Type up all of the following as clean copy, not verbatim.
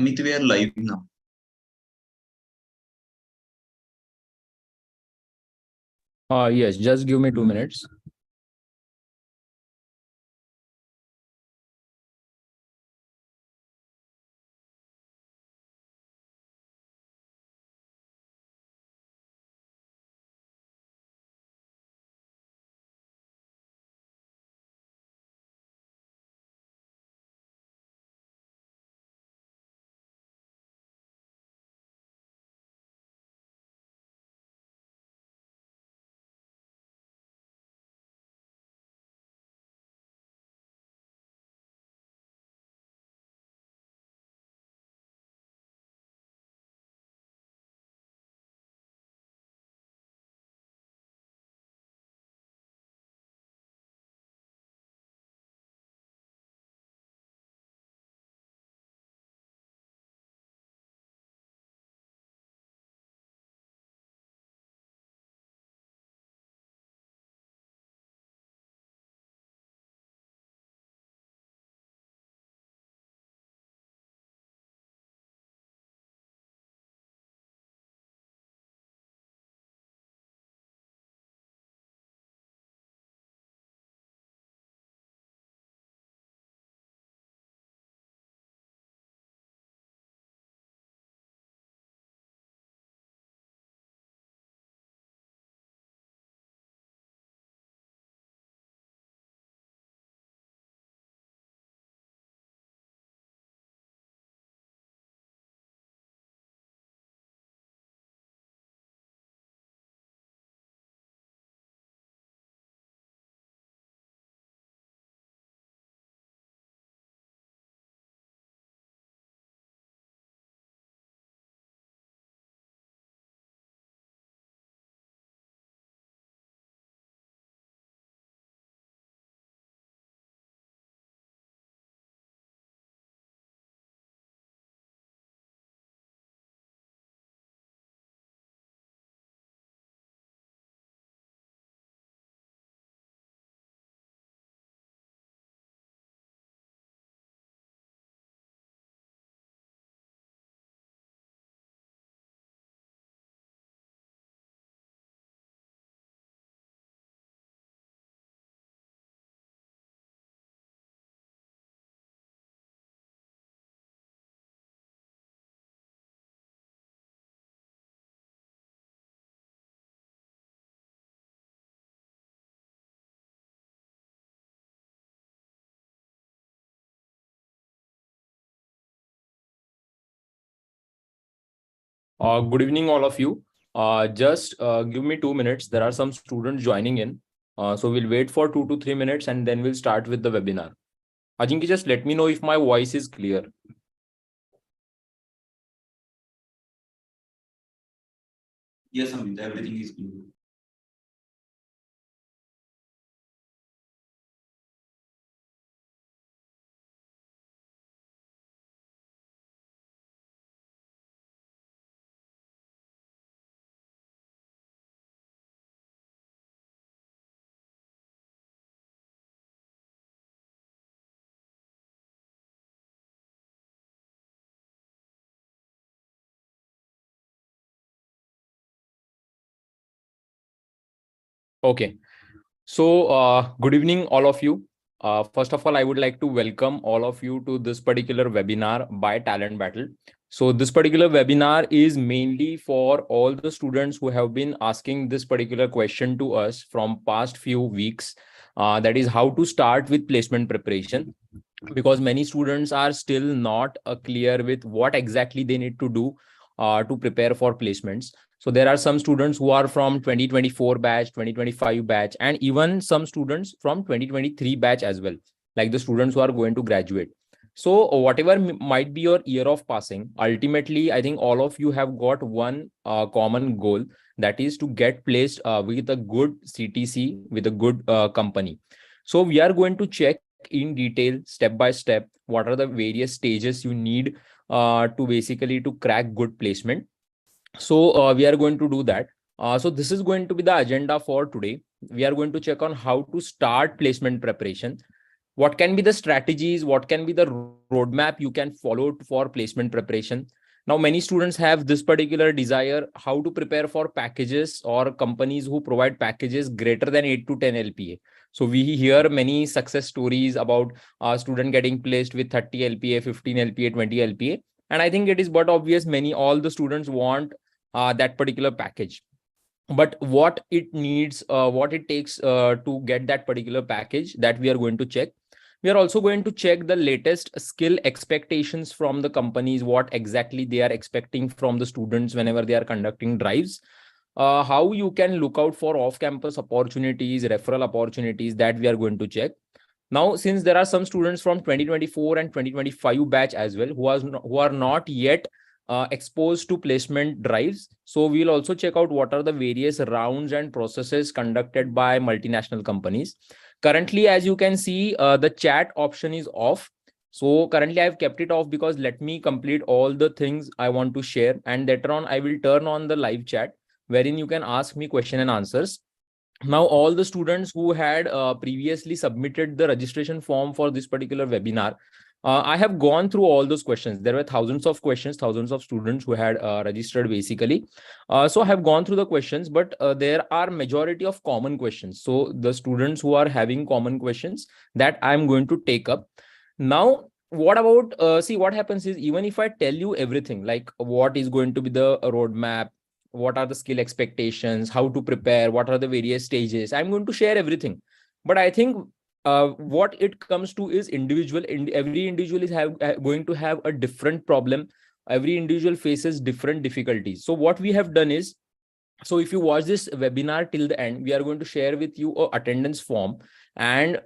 Amit, we are live now. Yes, just give me 2 minutes. Good evening, all of you. Just give me 2 minutes. There are some students joining in. So we'll wait for 2 to 3 minutes and then we'll start with the webinar. Ajinkya, just let me know if my voice is clear. Yes, Amit, everything is clear. Okay. So good evening, all of you. First of all, I would like to welcome all of you to this particular webinar by Talent Battle. So this particular webinar is mainly for all the students who have been asking this particular question to us from past few weeks. That is how to start with placement preparation, because many students are still not clear with what exactly they need to do to prepare for placements. So there are some students who are from 2024 batch, 2025 batch, and even some students from 2023 batch as well, like the students who are going to graduate. So whatever might be your year of passing, ultimately, I think all of you have got one common goal, that is to get placed with a good CTC, with a good company. So we are going to check in detail, step by step, what are the various stages you need to basically to crack good placement. So we are going to do that. So this is going to be the agenda for today. We are going to check on how to start placement preparation. what can be the strategies, what can be the roadmap you can follow for placement preparation. Now, many students have this particular desire how to prepare for packages or companies who provide packages greater than 8 to 10 LPA. So we hear many success stories about a student getting placed with 30 LPA, 15 LPA, 20 LPA. And I think it is but obvious all the students want that particular package. But what it needs, what it takes to get that particular package, that we are going to check. We are also going to check the latest skill expectations from the companies, what exactly they are expecting from the students whenever they are conducting drives. How you can look out for off-campus opportunities, referral opportunities, that we are going to check. Now, since there are some students from 2024 and 2025 batch as well who are not yet exposed to placement drives, so we'll also check out what are the various rounds and processes conducted by multinational companies. Currently, as you can see, the chat option is off. So currently I've kept it off because let me complete all the things I want to share, and later on I will turn on the live chat wherein you can ask me question and answers. Now, all the students who had previously submitted the registration form for this particular webinar, I have gone through all those questions. There were thousands of questions, thousands of students who had registered basically. So I have gone through the questions, but there are majority of common questions. So the students who are having common questions, that I'm going to take up. Now, what about, see, what happens is, even if I tell you everything, like what is going to be the roadmap, what are the skill expectations, how to prepare, what are the various stages, I'm going to share everything. But I think what it comes to is individual. Every individual is going to have a different problem. Every individual faces different difficulties. So what we have done is, so if you watch this webinar till the end, we are going to share with you a attendance form, and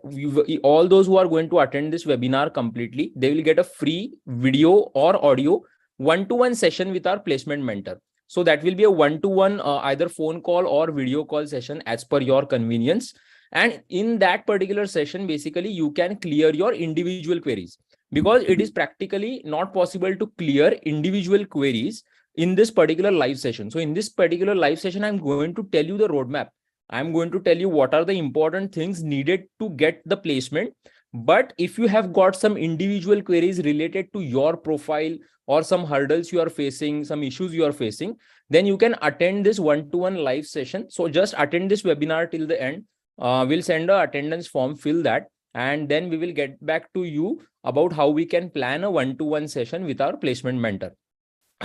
all those who are going to attend this webinar completely, they will get a free video or audio one-to-one session with our placement mentor. So that will be a one-to-one either phone call or video call session as per your convenience. And in that particular session, basically you can clear your individual queries, because it is practically not possible to clear individual queries in this particular live session. So in this particular live session, I'm going to tell you the roadmap. I'm going to tell you what are the important things needed to get the placement. But if you have got some individual queries related to your profile, or some hurdles you are facing, some issues you are facing, then you can attend this one-to-one live session. So just attend this webinar till the end. We'll send a attendance form, fill that, and then we will get back to you about how we can plan a one-to-one session with our placement mentor.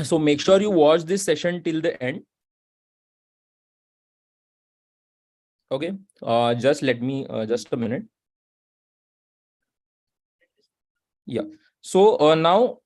So make sure you watch this session till the end. Okay, just let me just a minute. Yeah. So now,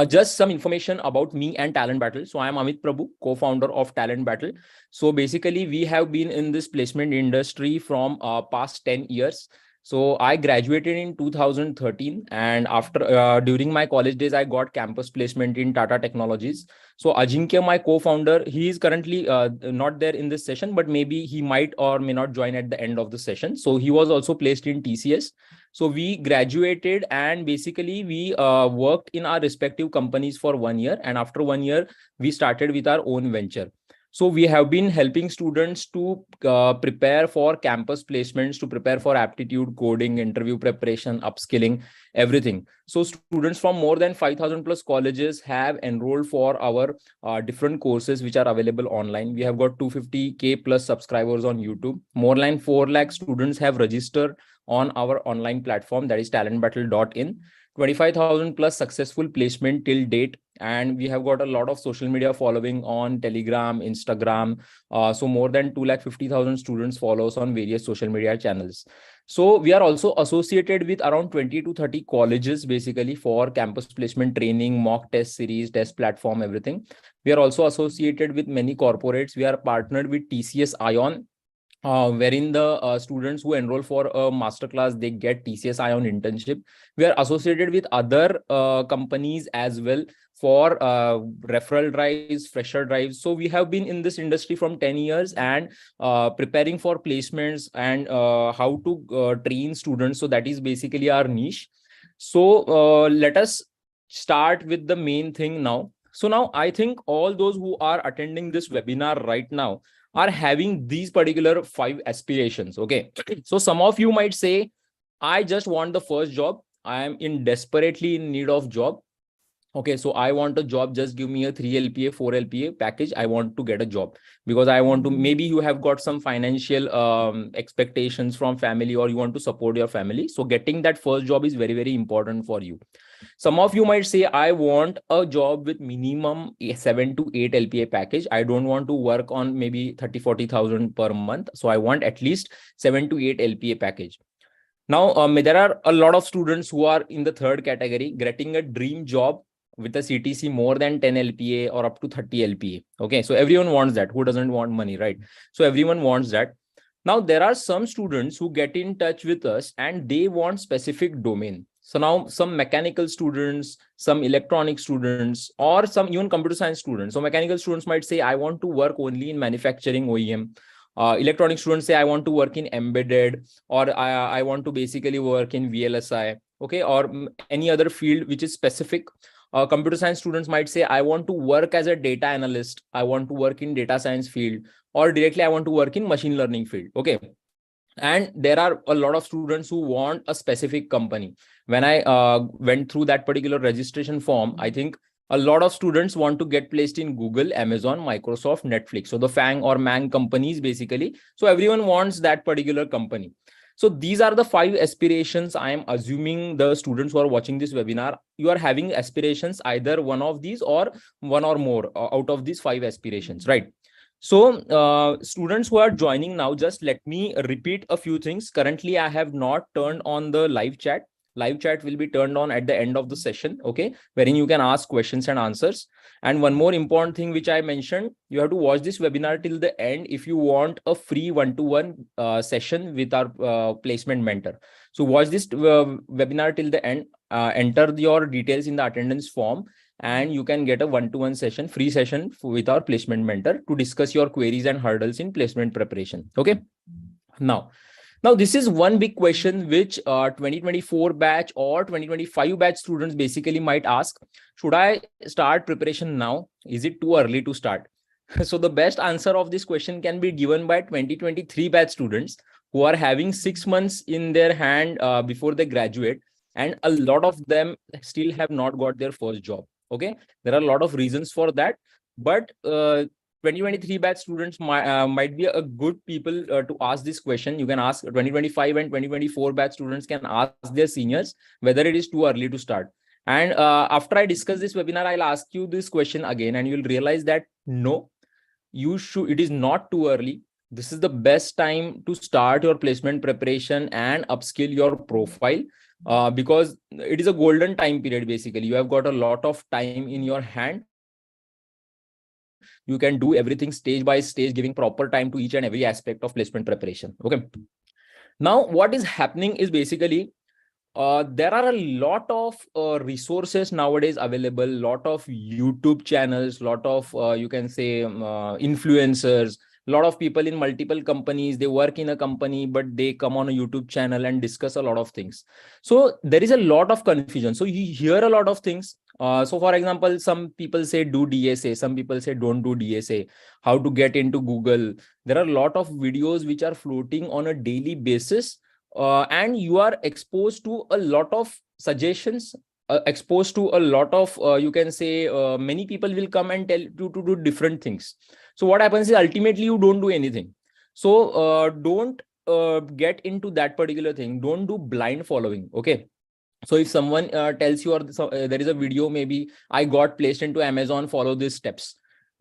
just some information about me and Talent Battle. So I am Amit Prabhu, co-founder of Talent Battle. So basically, we have been in this placement industry from past 10 years. So I graduated in 2013, and after during my college days, I got campus placement in Tata Technologies. So Ajinkya, my co-founder, he is currently not there in this session, but maybe he might or may not join at the end of the session. So he was also placed in TCS. So we graduated, and basically we worked in our respective companies for 1 year. And after 1 year, we started with our own venture. So we have been helping students to prepare for campus placements, to prepare for aptitude, coding, interview preparation, upskilling, everything. So students from more than 5,000 plus colleges have enrolled for our different courses which are available online. We have got 250K plus subscribers on YouTube. More than 4 lakh students have registered on our online platform, that is TalentBattle.in. 25,000 plus successful placement till date, and we have got a lot of social media following on Telegram, Instagram. So more than 250,000 students follow us on various social media channels. So we are also associated with around 20 to 30 colleges basically for campus placement training, mock test series, test platform, everything. We are also associated with many corporates. We are partnered with TCS Ion, wherein the students who enroll for a masterclass, they get TCS Ion internship. We are associated with other companies as well for referral drives, fresher drives. So we have been in this industry from 10 years and preparing for placements and how to train students. So that is basically our niche. So let us start with the main thing now. So now I think all those who are attending this webinar right now are having these particular 5 aspirations. Okay. So some of you might say, I just want the first job. I am desperately in need of job. Okay, so I want a job. Just give me a 3 LPA, 4 LPA package. I want to get a job because I want to. Maybe you have got some financial expectations from family, or you want to support your family. So getting that first job is very, very important for you. Some of you might say, I want a job with minimum 7 to 8 LPA package. I don't want to work on maybe 30,000-40,000 per month. So I want at least 7 to 8 LPA package. Now, there are a lot of students who are in the third category, getting a dream job with a CTC more than 10 LPA or up to 30 LPA. Okay, so everyone wants that. Who doesn't want money, right? So everyone wants that. Now, there are some students who get in touch with us and they want specific domain. So now some mechanical students, some electronic students, or some even computer science students. So mechanical students might say, I want to work only in manufacturing OEM. Electronic students say, I want to work in embedded, or I want to basically work in VLSI, okay, or any other field which is specific. Computer science students might say, I want to work as a data analyst. I want to work in data science field, or directly I want to work in machine learning field. Okay. And there are a lot of students who want a specific company. When I went through that particular registration form, I think a lot of students want to get placed in Google, Amazon, Microsoft, Netflix. So the FANG or MANG companies basically. So everyone wants that particular company. So these are the 5 aspirations. I am assuming the students who are watching this webinar, you are having aspirations, either one of these or one or more out of these 5 aspirations, right? So students who are joining now, just let me repeat a few things. Currently, I have not turned on the live chat. Live chat will be turned on at the end of the session, okay, wherein you can ask questions and answers. And one more important thing which I mentioned, you have to watch this webinar till the end if you want a free one-to-one session with our placement mentor. So watch this webinar till the end, enter your details in the attendance form, and you can get a one-to-one session, free session with our placement mentor to discuss your queries and hurdles in placement preparation. Okay. Now this is one big question which 2024 batch or 2025 batch students basically might ask. Should I start preparation now? Is it too early to start? So the best answer of this question can be given by 2023 batch students who are having 6 months in their hand before they graduate, and a lot of them still have not got their first job. Okay, there are a lot of reasons for that, but 2023 batch students might be a good people to ask this question. You can ask 2025 and 2024 batch students can ask their seniors whether it is too early to start. And after I discuss this webinar, I'll ask you this question again, and you'll realize that no, it is not too early. This is the best time to start your placement preparation and upskill your profile, because it is a golden time period. Basically, you have got a lot of time in your hand. You can do everything stage by stage, giving proper time to each and every aspect of placement preparation. Okay. Now, what is happening is basically there are a lot of resources nowadays available, lot of YouTube channels, lot of you can say influencers, lot of people in multiple companies. They work in a company, but they come on a YouTube channel and discuss a lot of things. So there is a lot of confusion. So you hear a lot of things. So for example, some people say do DSA, some people say don't do DSA, how to get into Google. There are a lot of videos which are floating on a daily basis, and you are exposed to a lot of suggestions, exposed to a lot of you can say many people will come and tell you to do different things. So what happens is ultimately you don't do anything. So don't get into that particular thing. Don't do blind following. Okay. So if someone tells you, or there is a video, maybe I got placed into Amazon, follow these steps,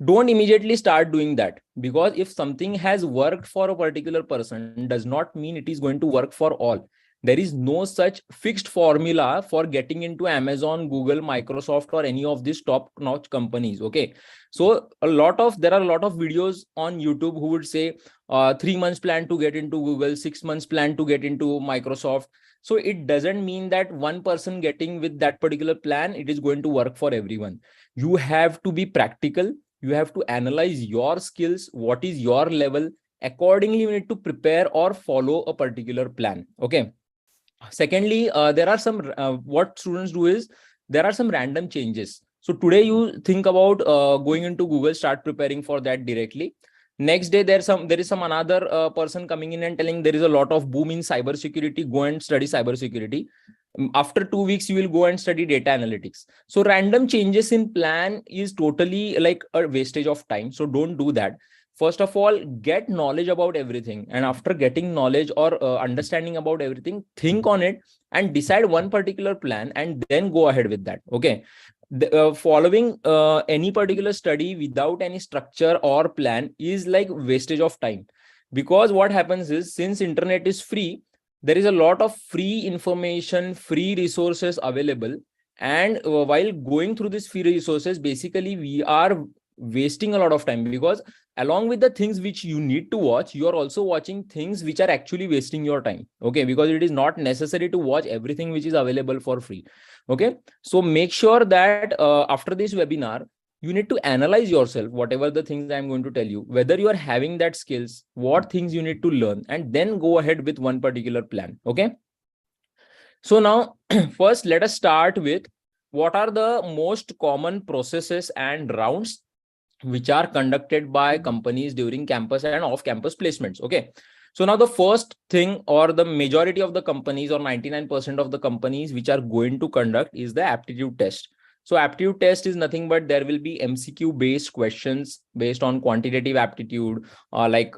don't immediately start doing that, because if something has worked for a particular person does not mean it is going to work for all. There is no such fixed formula for getting into Amazon, Google, Microsoft, or any of these top notch companies. Okay. So there are a lot of videos on YouTube who would say 3 months plan to get into Google, 6 months plan to get into Microsoft. So it doesn't mean that one person getting with that particular plan, it is going to work for everyone. You have to be practical. You have to analyze your skills, what is your level. Accordingly, you need to prepare or follow a particular plan. Okay. Secondly, there are some, what students do is there are some random changes. So today you think about going into Google, start preparing for that directly. Next day, there is some another person coming in and telling there is a lot of boom in cybersecurity. Go and study cybersecurity. After 2 weeks, you will go and study data analytics. So random changes in plan is totally like a wastage of time. So don't do that. First of all, get knowledge about everything. And after getting knowledge or understanding about everything, think on it and decide one particular plan and then go ahead with that. Okay. Following any particular study without any structure or plan is like wastage of time, because what happens is, since internet is free, there is a lot of free information, free resources available. And while going through these free resources, basically we are wasting a lot of time, because along with the things which you need to watch, you are also watching things which are actually wasting your time. Okay, because it is not necessary to watch everything which is available for free. Okay, so make sure that after this webinar, you need to analyze yourself, whatever the things I'm going to tell you, whether you are having that skills, what things you need to learn, and then go ahead with one particular plan. Okay, so now first let us start with what are the most common processes and rounds which are conducted by companies during campus and off campus placements. Okay, so now the first thing, or the majority of the companies, or 99% of the companies which are going to conduct, is the aptitude test. So aptitude test is nothing but there will be MCQ based questions based on quantitative aptitude, like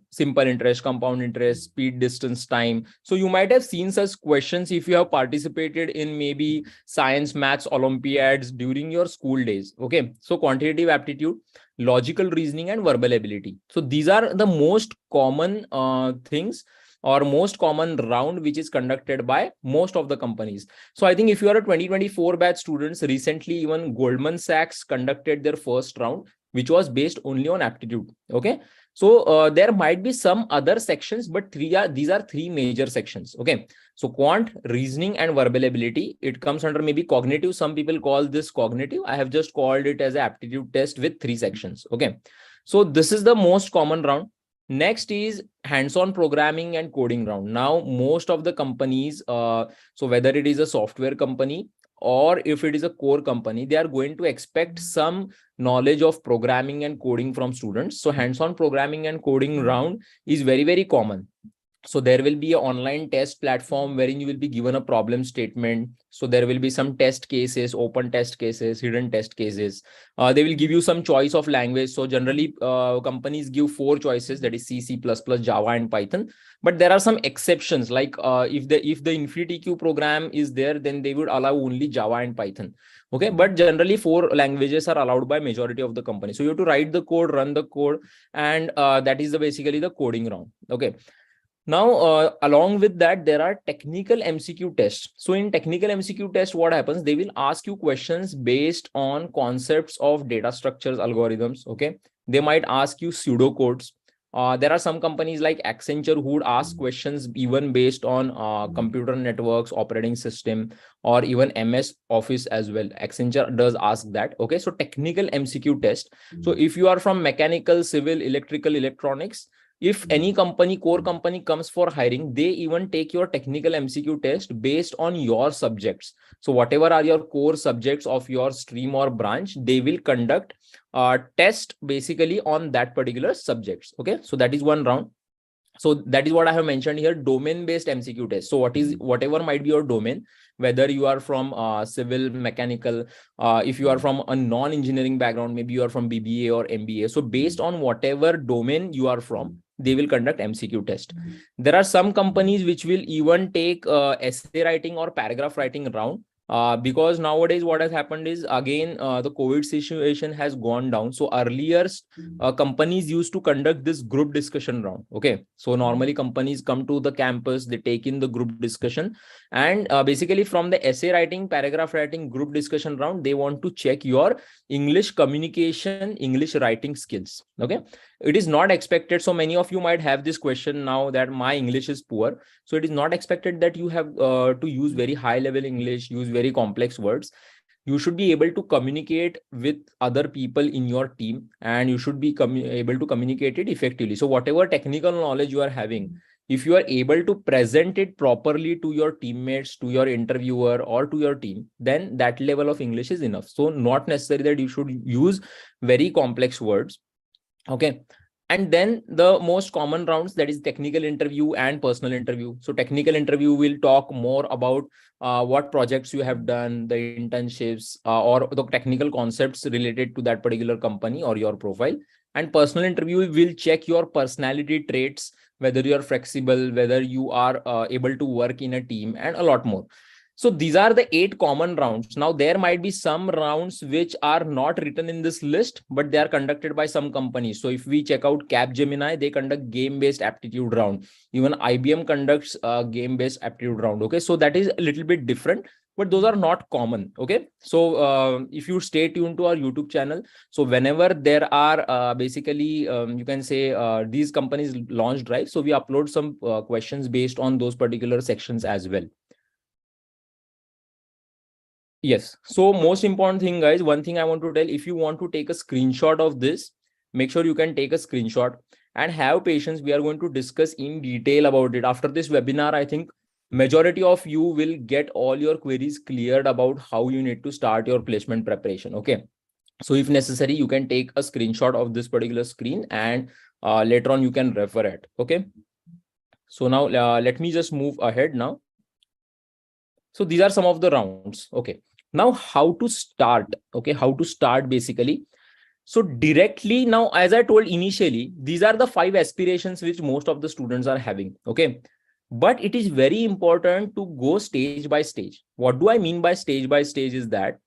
simple interest, compound interest, speed, distance, time. So you might have seen such questions if you have participated in maybe science, maths, Olympiads during your school days. Okay, so quantitative aptitude, logical reasoning, and verbal ability. So these are the most common things, or most common round which is conducted by most of the companies. So I think if you are a 2024 batch students, recently even Goldman Sachs conducted their first round, which was based only on aptitude. Okay, so there might be some other sections, but these are three major sections. Okay, so quant, reasoning, and verbal ability, it comes under maybe cognitive. Some people call this cognitive. I have just called it as an aptitude test with three sections. Okay, so this is the most common round. Next is hands-on programming and coding round. Now, most of the companies, so whether it is a software company or if it is a core company, they are going to expect some knowledge of programming and coding from students. So hands-on programming and coding round is very, very common. So there will be an online test platform wherein you will be given a problem statement. So there will be some test cases, open test cases, hidden test cases. They will give you some choice of language. So generally companies give 4 choices, that is C, C++, Java, and Python. But there are some exceptions, like if the InfinityQ program is there, then they would allow only Java and Python. Okay, but generally 4 languages are allowed by majority of the company. So you have to write the code, run the code, and that is basically the coding round. Okay. Now, along with that, there are technical MCQ tests. So in technical MCQ test, what happens? They will ask you questions based on concepts of data structures, algorithms. Okay. They might ask you pseudocodes. There are some companies like Accenture who would ask questions even based on computer networks, operating system, or even MS Office as well. Accenture does ask that. Okay. So technical MCQ test. So if you are from mechanical, civil, electrical, electronics, if any company, core company comes for hiring, they even take your technical MCQ test based on your subjects. So whatever are your core subjects of your stream or branch, they will conduct a test basically on that particular subjects. Okay, so that is one round. So that is what I have mentioned here, domain based MCQ test. So whatever might be your domain, whether you are from civil, mechanical, if you are from a non-engineering background, maybe you are from BBA or MBA. So based on whatever domain you are from, they will conduct MCQ test. There are some companies which will even take essay writing or paragraph writing round. Because nowadays what has happened is, again, the COVID situation has gone down. So earlier companies used to conduct this group discussion round. Okay, so normally companies come to the campus, they take in the group discussion, and basically from the essay writing, paragraph writing, group discussion round, they want to check your English communication, English writing skills. Okay, it is not expected. So many of you might have this question now, that my English is poor. So it is not expected that you have to use very high level English, use very complex words. You should be able to communicate with other people in your team, and you should be able to communicate it effectively. So whatever technical knowledge you are having, if you are able to present it properly to your teammates, to your interviewer, or to your team, then that level of English is enough. So not necessary that you should use very complex words. Okay. And then the most common rounds, that is technical interview and personal interview. So technical interview will talk more about what projects you have done, the internships, or the technical concepts related to that particular company or your profile. And personal interview will check your personality traits, whether you are flexible, whether you are able to work in a team, and a lot more. So these are the 8 common rounds. Now, there might be some rounds which are not written in this list, but they are conducted by some companies. So if we check out Capgemini, they conduct game-based aptitude round. Even IBM conducts a game-based aptitude round. Okay, so that is a little bit different, but those are not common. Okay, so if you stay tuned to our YouTube channel, so whenever there are basically you can say these companies launch drive, so we upload some questions based on those particular sections as well. Yes. So most important thing, guys, one thing I want to tell, if you want to take a screenshot of this, make sure you can take a screenshot and have patience. We are going to discuss in detail about it. After this webinar, I think majority of you will get all your queries cleared about how you need to start your placement preparation. Okay. So if necessary, you can take a screenshot of this particular screen and later on you can refer it. Okay. So now let me just move ahead now. So these are some of the rounds. Okay. Now, how to start? Okay, how to start basically. So directly now, as I told initially, these are the 5 aspirations which most of the students are having. Okay. But it is very important to go stage by stage. What do I mean by stage is that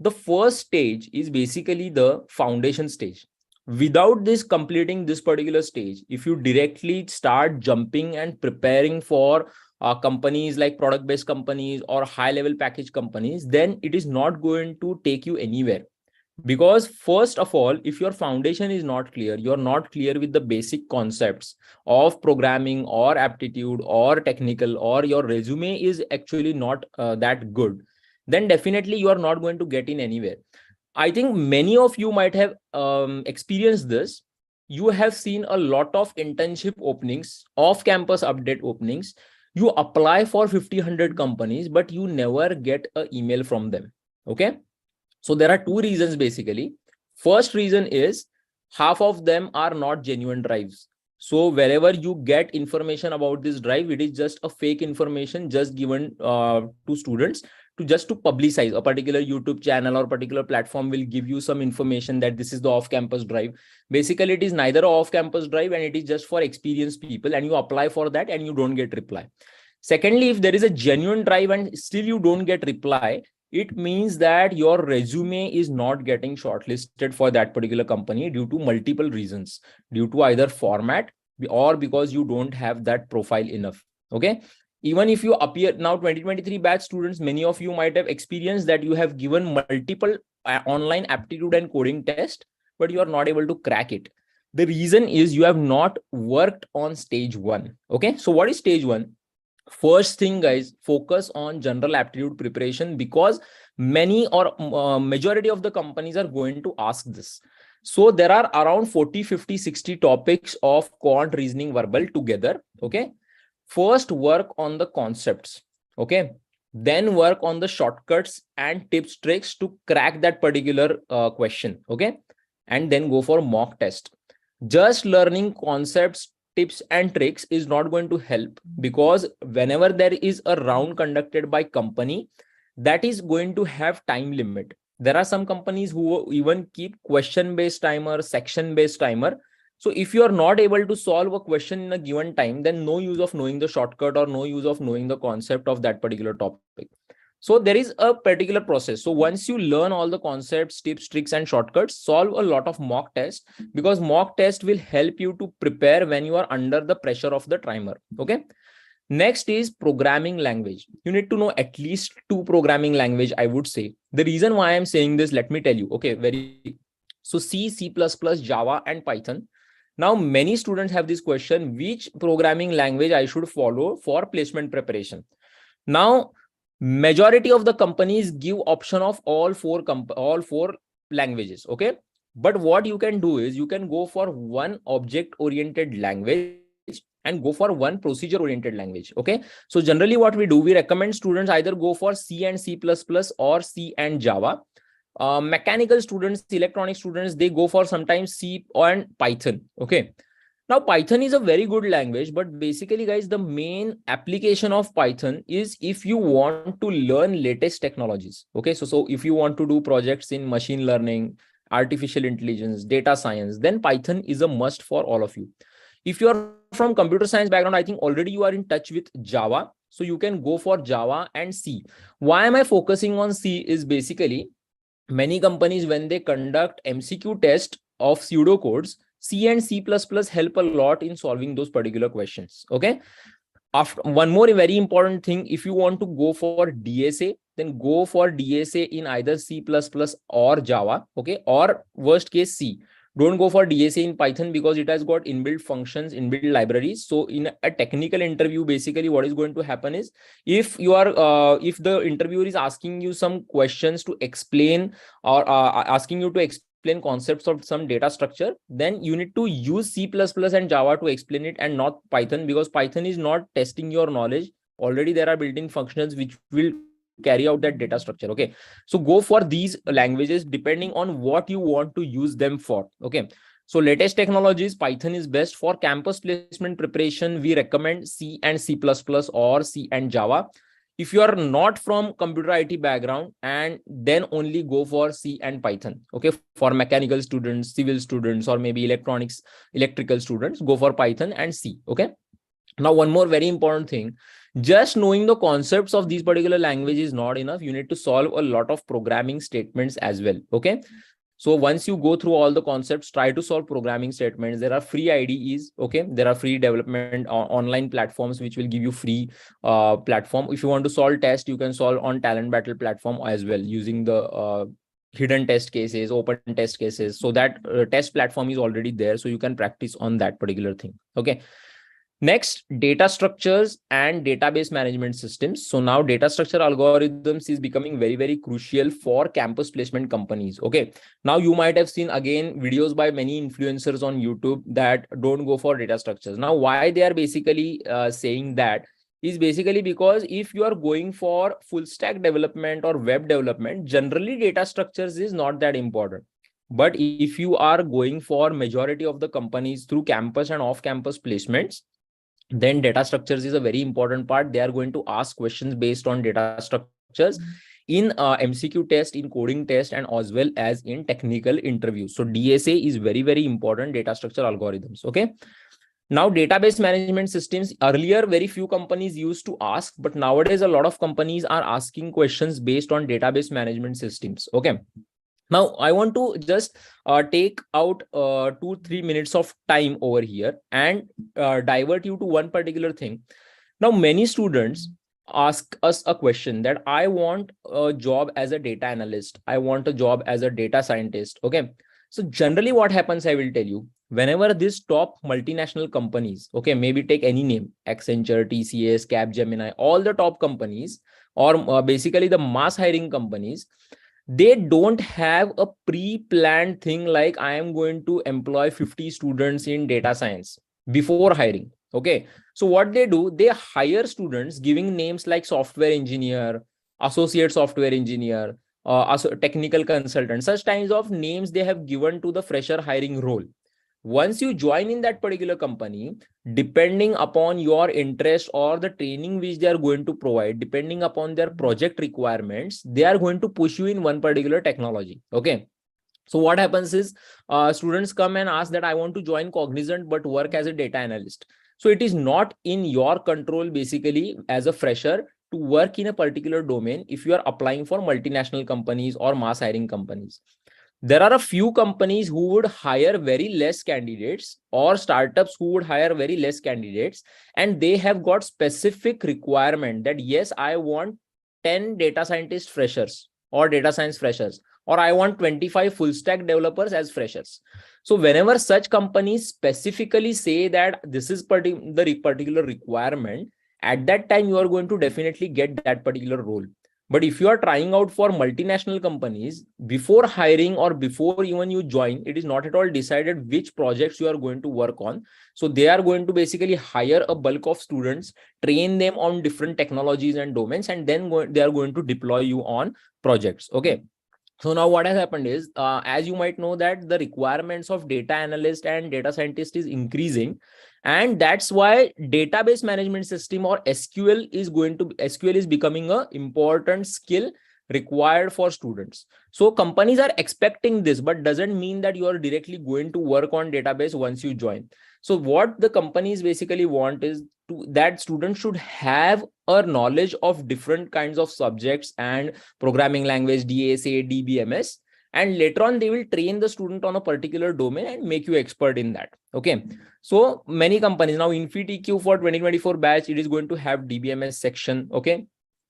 the first stage is basically the foundation stage. Without this completing this particular stage, if you directly start jumping and preparing for companies like product-based companies or high-level package companies, then it is not going to take you anywhere. Because first of all, if your foundation is not clear, you're not clear with the basic concepts of programming or aptitude or technical, or your resume is actually not that good, then definitely you are not going to get in anywhere. I think many of you might have experienced this. You have seen a lot of internship openings, off-campus update openings. You apply for 50, 100 companies, but you never get an email from them. Okay. So there are 2 reasons basically. First reason is half of them are not genuine drives. So wherever you get information about this drive, it is just a fake information just given to students to publicize. A particular YouTube channel or particular platform will give you some information that this is the off-campus drive. Basically, it is neither an off-campus drive and it is just for experienced people, and you apply for that and you don't get reply. Secondly, if there is a genuine drive and still you don't get reply, it means that your resume is not getting shortlisted for that particular company due to multiple reasons, due to either format or because you don't have that profile enough. Okay. Even if you appear now, 2023 batch students, many of you might have experienced that you have given multiple online aptitude and coding test, but you are not able to crack it. The reason is you have not worked on stage 1. Okay. So what is stage 1? First thing, guys, focus on general aptitude preparation, because many or majority of the companies are going to ask this. So there are around 40, 50, 60 topics of quant, reasoning, verbal together. Okay. First, work on the concepts. Okay. Then work on the shortcuts and tips, tricks to crack that particular question. Okay. And then go for mock test. Just learning concepts, tips and tricks is not going to help, because whenever there is a round conducted by company, that is going to have time limit. There are some companies who even keep question based timer, section based timer. So if you are not able to solve a question in a given time, then no use of knowing the shortcut or no use of knowing the concept of that particular topic. So there is a particular process. So once you learn all the concepts, tips, tricks, and shortcuts, solve a lot of mock tests, because mock test will help you to prepare when you are under the pressure of the timer. Okay. Next is programming language. You need to know at least 2 programming language, I would say. The reason why I'm saying this, let me tell you. Okay. So C, C++, Java, and Python. Now, many students have this question, which programming language I should follow for placement preparation. Now, majority of the companies give option of all four languages. Okay. But what you can do is you can go for one object oriented language and go for one procedure oriented language. Okay. So generally what we do, we recommend students either go for C and C++ or C and Java. Mechanical students, electronic students, they go for sometimes C and Python. Okay. Now, Python is a very good language, but basically, guys, the main application of Python is if you want to learn latest technologies. Okay. So if you want to do projects in machine learning, artificial intelligence, data science, then Python is a must for all of you. If you are from computer science background, I think already you are in touch with Java. So you can go for Java and C. Why am I focusing on C is basically many companies, when they conduct MCQ test of pseudocodes, C and C++ help a lot in solving those particular questions. Okay. After one more very important thing, if you want to go for DSA, then go for DSA in either C++ or Java. Okay. Or worst case C. Don't go for DSA in Python because it has got inbuilt functions, inbuilt libraries. So in a technical interview, basically what is going to happen is if if the interviewer is asking you some questions to explain or asking you to explain concepts of some data structure, then you need to use C++ and Java to explain it and not Python, because Python is not testing your knowledge. Already there are built-in functions which will carry out that data structure. Okay. So go for these languages depending on what you want to use them for. Okay. So latest technologies, Python is best. For campus placement preparation, we recommend C and C++ or C and Java. If you are not from computer IT background, and then only go for C and Python. Okay. For mechanical students, civil students, or maybe electrical students, go for Python and C. Okay. Now, one more very important thing, just knowing the concepts of these particular languages is not enough. You need to solve a lot of programming statements as well. Okay. So once you go through all the concepts, try to solve programming statements. There are free IDEs. Okay. There are free development online platforms which will give you free platform. If you want to solve test, you can solve on Talent Battle platform as well using the hidden test cases, open test cases. So that test platform is already there. So you can practice on that particular thing. Okay. Next, data structures and database management systems. So now data structure algorithms is becoming very, very crucial for campus placement companies. Okay. Now you might have seen again videos by many influencers on YouTube that don't go for data structures. Now, why they are basically saying that is basically because if you are going for full stack development or web development, generally data structures is not that important. But if you are going for majority of the companies through campus and off campus placements, then data structures is a very important part. They are going to ask questions based on data structures in MCQ test, in coding test, and as well as in technical interviews. So DSA is very, very important, data structure algorithms. Okay. Now, database management systems, earlier very few companies used to ask, but nowadays a lot of companies are asking questions based on database management systems. Okay. Now, I want to just take out 2-3 minutes of time over here and divert you to one particular thing. Now, many students ask us a question that I want a job as a data analyst. I want a job as a data scientist. Okay. So generally what happens, I will tell you, whenever these top multinational companies, okay, maybe take any name, Accenture, TCS, Capgemini, all the top companies, or basically the mass hiring companies, they don't have a pre-planned thing like I am going to employ 50 students in data science before hiring. Okay. So what they do, they hire students giving names like software engineer, associate software engineer, technical consultant, such kinds of names they have given to the fresher hiring role. Once you join in that particular company, depending upon your interest or the training which they are going to provide, depending upon their project requirements, they are going to push you in one particular technology. Okay. So what happens is students come and ask that I want to join Cognizant but work as a data analyst. So it is not in your control basically as a fresher to work in a particular domain if you are applying for multinational companies or mass hiring companies. There are a few companies who would hire very less candidates, or startups who would hire very less candidates, and they have got specific requirement that yes, I want 10 data scientist freshers or data science freshers, or I want 25 full stack developers as freshers. So whenever such companies specifically say that this is the particular requirement, at that time you are going to definitely get that particular role. But if you are trying out for multinational companies, before hiring or before even you join, it is not at all decided which projects you are going to work on. So they are going to basically hire a bulk of students, train them on different technologies and domains, and then they are going to deploy you on projects. Okay. So now what has happened is, as you might know, that the requirements of data analyst and data scientist is increasing. And that's why database management system or SQL is becoming a important skill required for students. So companies are expecting this, but doesn't mean that you are directly going to work on database once you join. So what the companies basically want is that students should have a knowledge of different kinds of subjects and programming language, DSA, DBMS, and later on they will train the student on a particular domain and make you expert in that. Okay. So many companies now, InfyTQ for 2024 batch, it is going to have DBMS section. Okay.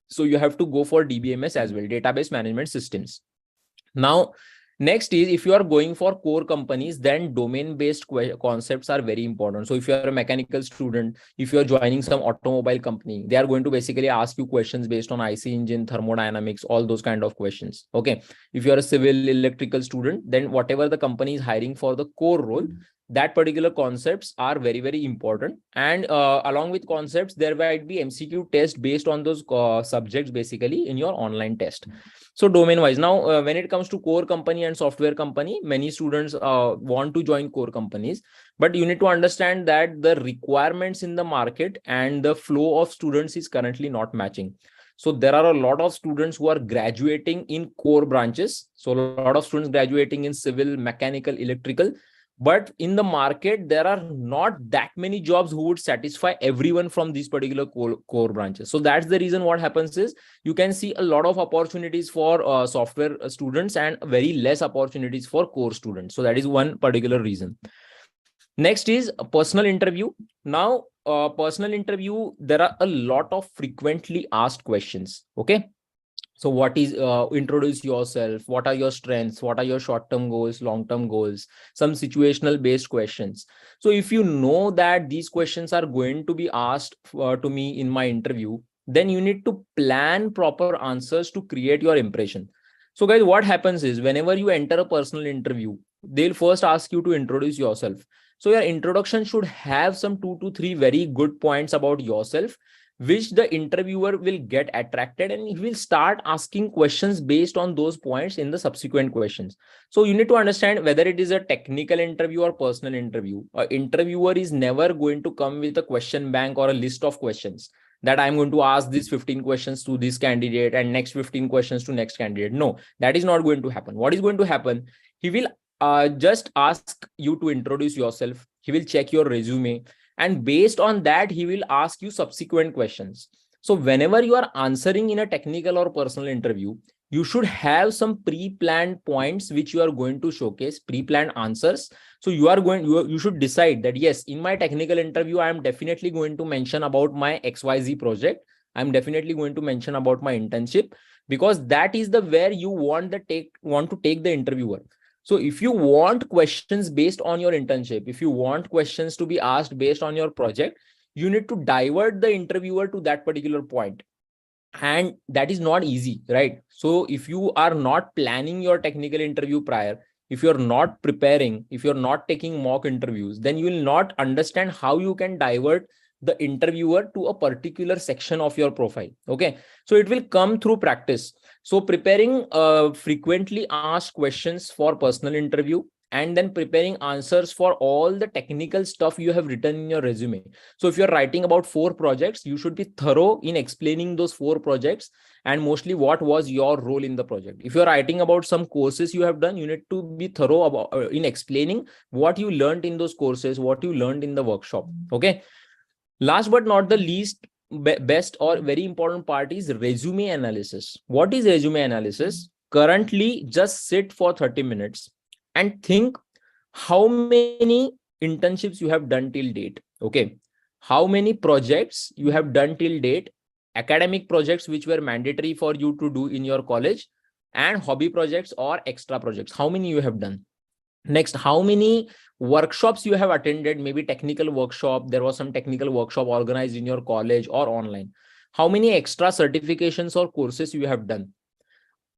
So you have to go for DBMS as well, database management systems. Now, next is, if you are going for core companies, then domain-based concepts are very important. So if you are a mechanical student, if you are joining some automobile company, they are going to basically ask you questions based on IC engine, thermodynamics, all those kind of questions. Okay. If you are a civil electrical student, then whatever the company is hiring for the core role, that particular concepts are very, very important. And along with concepts, there might be MCQ test based on those subjects basically in your online test. So domain wise, now when it comes to core company and software company, many students want to join core companies, but you need to understand that the requirements in the market and the flow of students is currently not matching. So there are a lot of students who are graduating in core branches. So a lot of students graduating in civil, mechanical, electrical, but in the market, there are not that many jobs who would satisfy everyone from these particular core branches. So that's the reason what happens is you can see a lot of opportunities for software students and very less opportunities for core students. So that is one particular reason. Next is a personal interview. Now, personal interview, there are a lot of frequently asked questions. Okay. So what is, introduce yourself, what are your strengths, what are your short-term goals, long-term goals, some situational based questions. So if you know that these questions are going to be asked to me in my interview, then you need to plan proper answers to create your impression. So guys, what happens is whenever you enter a personal interview, they'll first ask you to introduce yourself. So your introduction should have some 2 to 3 very good points about yourself, which the interviewer will get attracted, and he will start asking questions based on those points in the subsequent questions. So you need to understand whether it is a technical interview or personal interview. An interviewer is never going to come with a question bank or a list of questions that I'm going to ask these 15 questions to this candidate and next 15 questions to next candidate. No, that is not going to happen. What is going to happen? He will just ask you to introduce yourself. He will check your resume, and based on that, he will ask you subsequent questions. So whenever you are answering in a technical or personal interview, you should have some pre-planned points which you are going to showcase, pre-planned answers. So you should decide that, yes, in my technical interview, I am definitely going to mention about my XYZ project. I'm definitely going to mention about my internship, because that is the where you want to take the interviewer. So if you want questions based on your internship, if you want questions to be asked based on your project, you need to divert the interviewer to that particular point. And that is not easy, right? So if you are not planning your technical interview prior, if you're not preparing, if you're not taking mock interviews, then you will not understand how you can divert the interviewer to a particular section of your profile. Okay. So it will come through practice. So preparing frequently asked questions for personal interview, and then preparing answers for all the technical stuff you have written in your resume. So if you're writing about 4 projects, you should be thorough in explaining those 4 projects and mostly what was your role in the project. If you're writing about some courses you have done, you need to be thorough about in explaining what you learned in those courses, what you learned in the workshop. Okay. Last but not the least, best or very important part is resume analysis. What is resume analysis? Currently, just sit for 30 minutes and think how many internships you have done till date. Okay. How many projects you have done till date, academic projects which were mandatory for you to do in your college, and hobby projects or extra projects. How many you have done? Next, how many workshops you have attended, maybe technical workshop, there was some technical workshop organized in your college or online. How many extra certifications or courses you have done?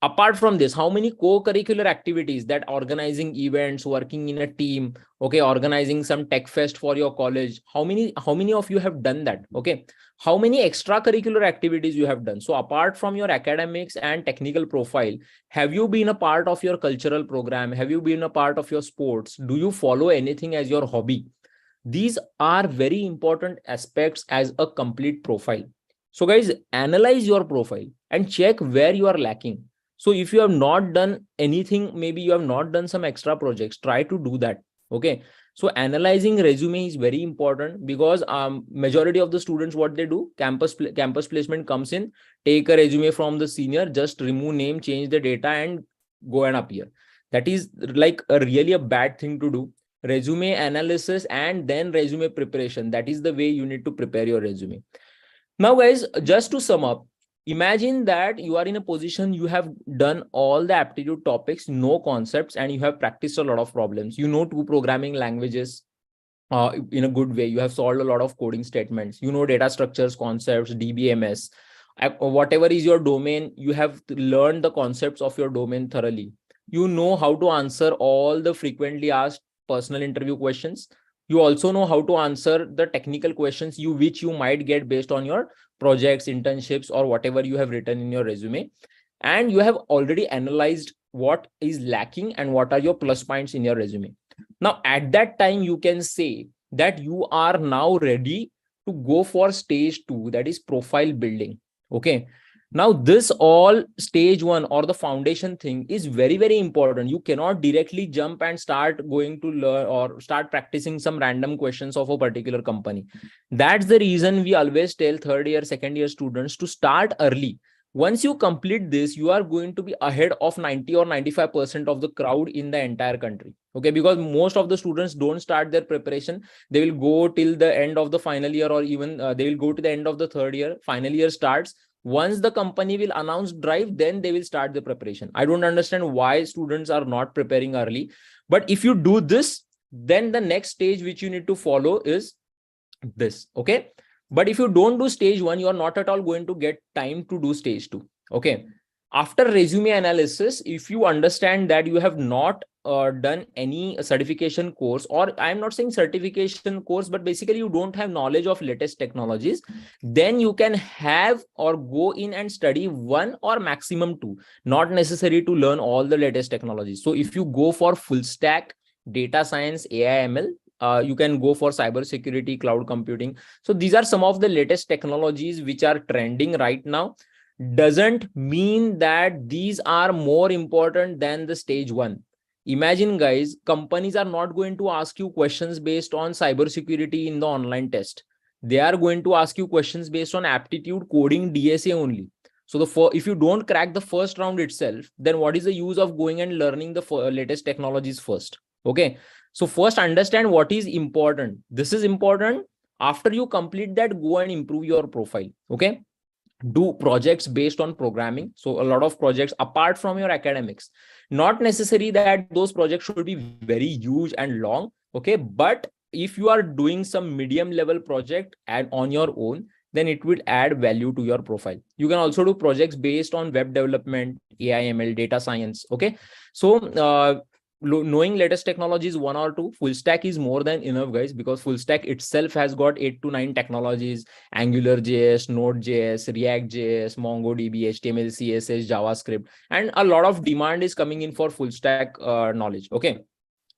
Apart from this, how many co-curricular activities, that organizing events, working in a team, okay, organizing some tech fest for your college, how many of you have done that? Okay, how many extracurricular activities you have done? So apart from your academics and technical profile, have you been a part of your cultural program? Have you been a part of your sports? Do you follow anything as your hobby? These are very important aspects as a complete profile. So guys, analyze your profile and check where you are lacking. So if you have not done anything, maybe you have not done some extra projects, try to do that. Okay, so analyzing resume is very important, because majority of the students, what they do, campus placement comes in, take a resume from the senior, just remove name, change the data, and go and appear. That is like a really a bad thing to do. Resume analysis and then resume preparation, that is the way you need to prepare your resume. Now guys, just to sum up, imagine that you are in a position, you have done all the aptitude topics, no concepts, and you have practiced a lot of problems. You know 2 programming languages in a good way. You have solved a lot of coding statements. You know data structures, concepts, DBMS. Whatever is your domain, you have learned the concepts of your domain thoroughly. You know how to answer all the frequently asked personal interview questions. You also know how to answer the technical questions which you might get based on your projects, internships, or whatever you have written in your resume. And you have already analyzed what is lacking and what are your plus points in your resume. Now, at that time, you can say that you are now ready to go for stage 2, that is profile building. Okay. Now, this all stage 1 or the foundation thing is very, very important. You cannot directly jump and start going to learn or start practicing some random questions of a particular company. That's the reason we always tell third year, second year students to start early. Once you complete this, you are going to be ahead of 90 or 95% of the crowd in the entire country. Okay, because most of the students don't start their preparation. They will go till the end of the final year, or even they will go to the end of the third year. Final year starts. Once the company will announce drive, then they will start the preparation. I don't understand why students are not preparing early. But if you do this, then the next stage which you need to follow is this. Okay. But if you don't do stage 1, you are not at all going to get time to do stage 2. Okay. After resume analysis, if you understand that you have not done any certification course, or I'm not saying certification course, but basically you don't have knowledge of latest technologies, then you can have or go in and study 1 or maximum 2, not necessary to learn all the latest technologies. So if you go for full stack, data science, AI, ML, you can go for cybersecurity, cloud computing. So these are some of the latest technologies which are trending right now. Doesn't mean that these are more important than the stage 1. Imagine guys, companies are not going to ask you questions based on cybersecurity in the online test. They are going to ask you questions based on aptitude, coding, DSA only. So if you don't crack the first round itself, then what is the use of going and learning the latest technologies first? Okay. So first understand what is important. This is important. After you complete that, go and improve your profile. Okay. Do projects based on programming. So a lot of projects apart from your academics, not necessary that those projects should be very huge and long. Okay. But if you are doing some medium level project and on your own, then it will add value to your profile. You can also do projects based on web development, AI, ML, data science. Okay. So knowing latest technologies 1 or 2, full stack is more than enough guys, because full stack itself has got 8 to 9 technologies: Angular JS, Node JS, React JS, MongoDB, HTML, CSS, JavaScript, and a lot of demand is coming in for full stack knowledge. Okay.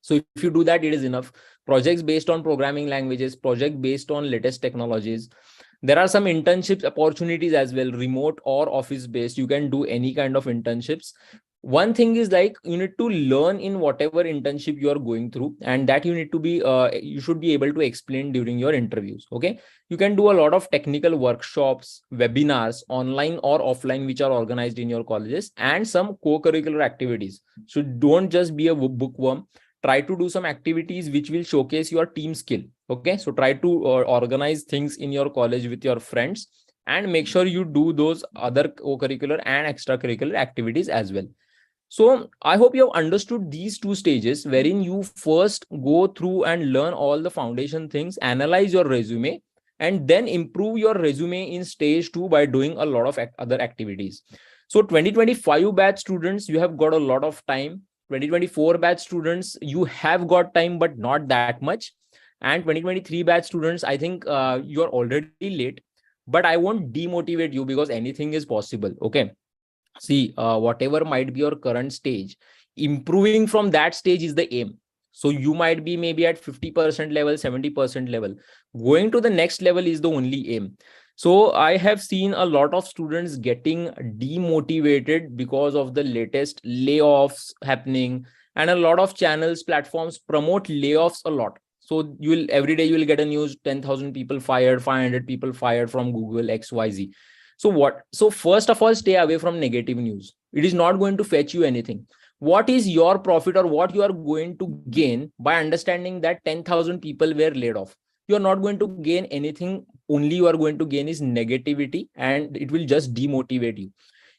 So if you do that, it is enough. Projects based on programming languages, project based on latest technologies. There are some internships opportunities as well, remote or office based. You can do any kind of internships. One thing is like you need to learn in whatever internship you are going through, and that you need to be you should be able to explain during your interviews. Okay. You can do a lot of technical workshops, webinars, online or offline, which are organized in your colleges, and some co-curricular activities. So don't just be a bookworm. Try to do some activities which will showcase your team skill. Okay. So try to organize things in your college with your friends, and make sure you do those other co-curricular and extracurricular activities as well. So I hope you have understood these 2 stages, wherein you first go through and learn all the foundation things, analyze your resume, and then improve your resume in stage 2 by doing a lot of other activities. So 2025 batch students, you have got a lot of time. 2024 batch students, you have got time, but not that much. And 2023 batch students, I think you're already late, but I won't demotivate you because anything is possible. Okay. See, whatever might be your current stage, improving from that stage is the aim. So you might be maybe at 50% level, 70% level. Going to the next level is the only aim. So I have seen a lot of students getting demotivated because of the latest layoffs happening, and a lot of channels, platforms promote layoffs a lot. So you will every day you will get a news, 10,000 people fired, 500 people fired from Google, XYZ. So what? So first of all, stay away from negative news. It is not going to fetch you anything. What is your profit or what you are going to gain by understanding that 10,000 people were laid off? You are not going to gain anything. Only you are going to gain is negativity, and it will just demotivate you.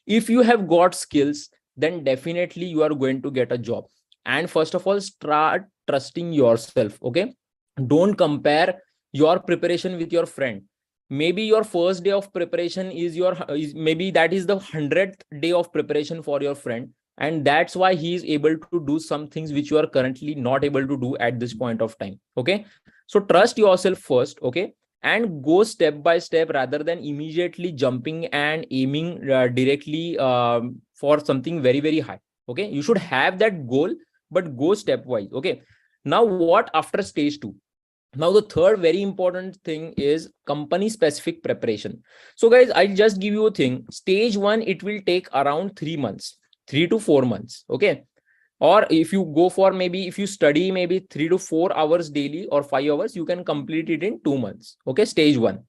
If you have got skills, then definitely you are going to get a job. And first of all, start trusting yourself. Okay. Don't compare your preparation with your friend. Maybe your first day of preparation is maybe that is the 100th day of preparation for your friend, and that's why he is able to do some things which you are currently not able to do at this point of time. Okay. So trust yourself first. Okay. And go step by step rather than immediately jumping and aiming directly for something very, very high. Okay. You should have that goal, but go stepwise. Okay. Now what after stage 2? Now the third very important thing is company specific preparation. So guys, I'll just give you a thing. Stage 1, it will take around 3 months, 3 to 4 months. Okay. Or if you go for, maybe if you study maybe 3 to 4 hours daily or 5 hours, you can complete it in 2 months. Okay. Stage 1.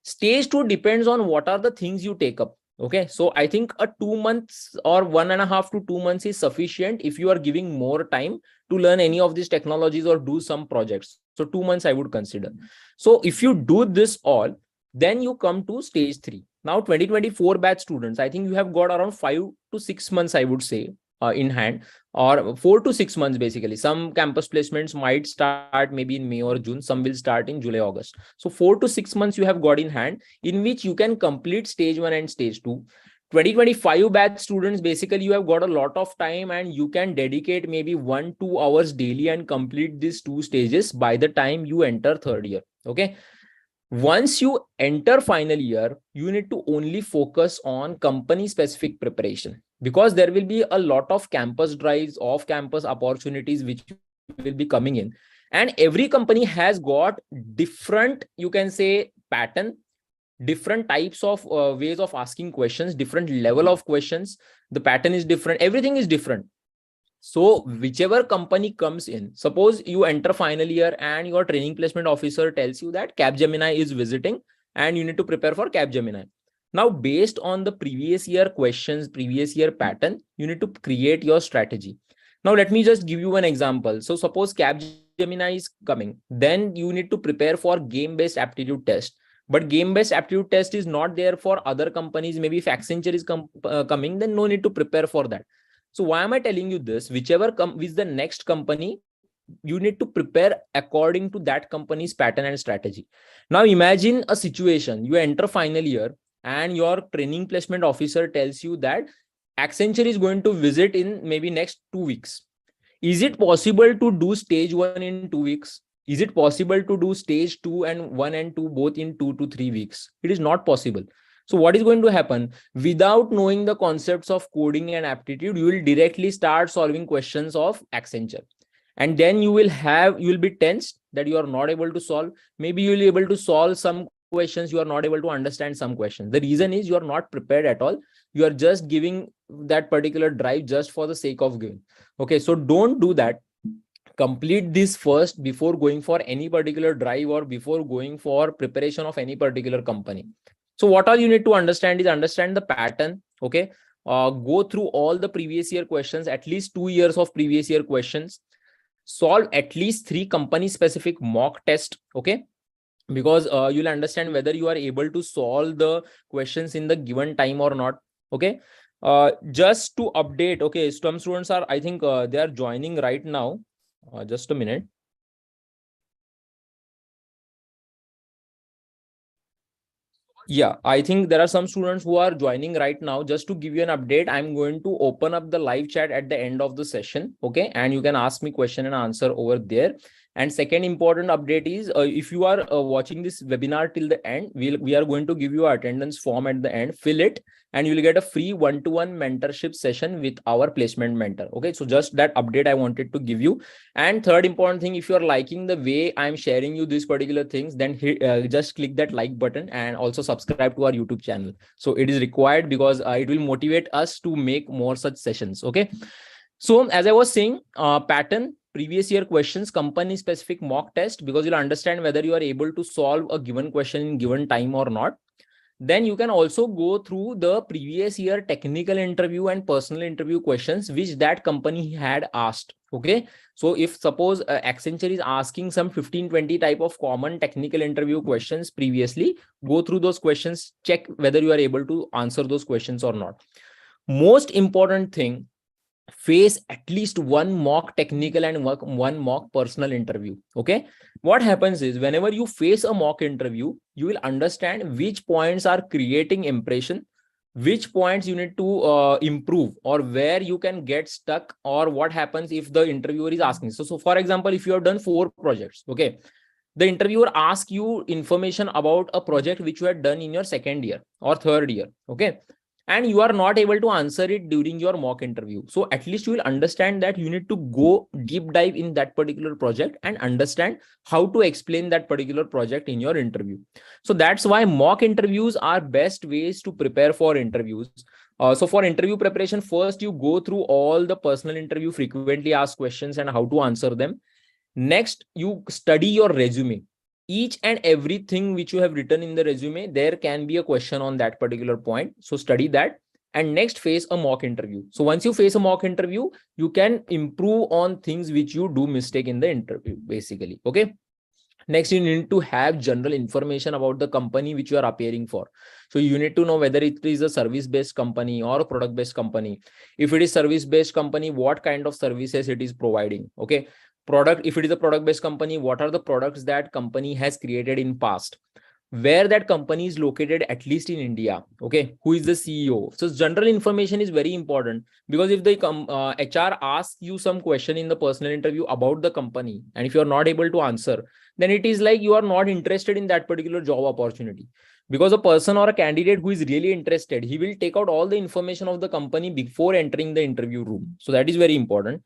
Stage 2 depends on what are the things you take up. Okay. So I think a 2 months or 1.5 to 2 months is sufficient if you are giving more time to learn any of these technologies or do some projects. So 2 months I would consider. So if you do this all, then you come to stage 3. Now 2024 batch students, I think you have got around 5 to 6 months, I would say, in hand, or 4 to 6 months basically. Some campus placements might start maybe in May or June, some will start in July, August. So 4 to 6 months you have got in hand, in which you can complete stage 1 and stage 2. 2025 batch students, basically you have got a lot of time and you can dedicate maybe 1-2 hours daily and complete these 2 stages by the time you enter third year. Okay. Once you enter final year, you need to only focus on company specific preparation, because there will be a lot of campus drives, off campus opportunities which will be coming in, and every company has got different, you can say, pattern, different types of ways of asking questions, different level of questions. The pattern is different, everything is different. So whichever company comes in, suppose you enter final year and your training placement officer tells you that Capgemini is visiting and you need to prepare for Capgemini. Now, based on the previous year questions, previous year pattern, you need to create your strategy. Now, let me just give you an example. So suppose Capgemini is coming, then you need to prepare for game-based aptitude test. But game-based aptitude test is not there for other companies. Maybe if Accenture is coming, then no need to prepare for that. So why am I telling you this? Whichever is the next company, you need to prepare according to that company's pattern and strategy. Now imagine a situation, you enter final year and your training placement officer tells you that Accenture is going to visit in maybe next 2 weeks. Is it possible to do stage 1 in 2 weeks? Is it possible to do stage 2 and 1 and 2 both in 2 to 3 weeks? It is not possible. So what is going to happen? Without knowing the concepts of coding and aptitude, you will directly start solving questions of Accenture. And then you will be tensed that you are not able to solve. Maybe you will be able to solve some questions, you are not able to understand some questions. The reason is you are not prepared at all. You are just giving that particular drive just for the sake of giving. Okay, so don't do that. Complete this first before going for any particular drive or before going for preparation of any particular company. So what all you need to understand is understand the pattern. Okay. Go through all the previous year questions, at least 2 years of previous year questions. Solve at least 3 company specific mock test. Okay. Because you'll understand whether you are able to solve the questions in the given time or not. Okay. Just to update. Okay. Some students are, I think they are joining right now. Just a minute. Yeah, I think there are some students who are joining right now. Just to give you an update, I'm going to open up the live chat at the end of the session. Okay. And you can ask me question and answer over there. And second important update is if you are watching this webinar till the end, we are going to give you an attendance form at the end, fill it, and you'll get a free one-to-one mentorship session with our placement mentor. Okay. So just that update I wanted to give you. And third important thing, if you're liking the way I'm sharing you these particular things, then just click that like button and also subscribe to our YouTube channel. So it is required because it will motivate us to make more such sessions. Okay. So as I was saying, pattern, previous year questions, company specific mock test, because you'll understand whether you are able to solve a given question in given time or not. Then you can also go through the previous year technical interview and personal interview questions which that company had asked. Okay. So if suppose Accenture is asking some 15-20 type of common technical interview questions previously, go through those questions, check whether you are able to answer those questions or not. Most important thing, face at least one mock technical and one mock personal interview. Okay. What happens is whenever you face a mock interview, you will understand which points are creating impression, which points you need to improve, or where you can get stuck, or what happens if the interviewer is asking. So for example, if you have done 4 projects, okay, the interviewer asks you information about a project which you had done in your second year or third year. Okay. And you are not able to answer it during your mock interview. So at least you will understand that you need to go deep dive in that particular project and understand how to explain that particular project in your interview. So that's why mock interviews are best ways to prepare for interviews. So for interview preparation, first you go through all the personal interview frequently asked questions and how to answer them. Next, you study your resume. Each and everything which you have written in the resume, there can be a question on that particular point. So study that. And next, face a mock interview. So once you face a mock interview, you can improve on things which you do mistake in the interview, basically. Okay. Next, you need to have general information about the company which you are appearing for. So you need to know whether it is a service-based company or a product-based company. If it is service-based company, what kind of services it is providing. Okay. Product, if it is a product-based company, what are the products that company has created in past? Where that company is located, at least in India. Okay. Who is the CEO? So general information is very important, because if the HR asks you some question in the personal interview about the company, and if you are not able to answer, then it is like you are not interested in that particular job opportunity. Because a person or a candidate who is really interested, he will take out all the information of the company before entering the interview room. So that is very important.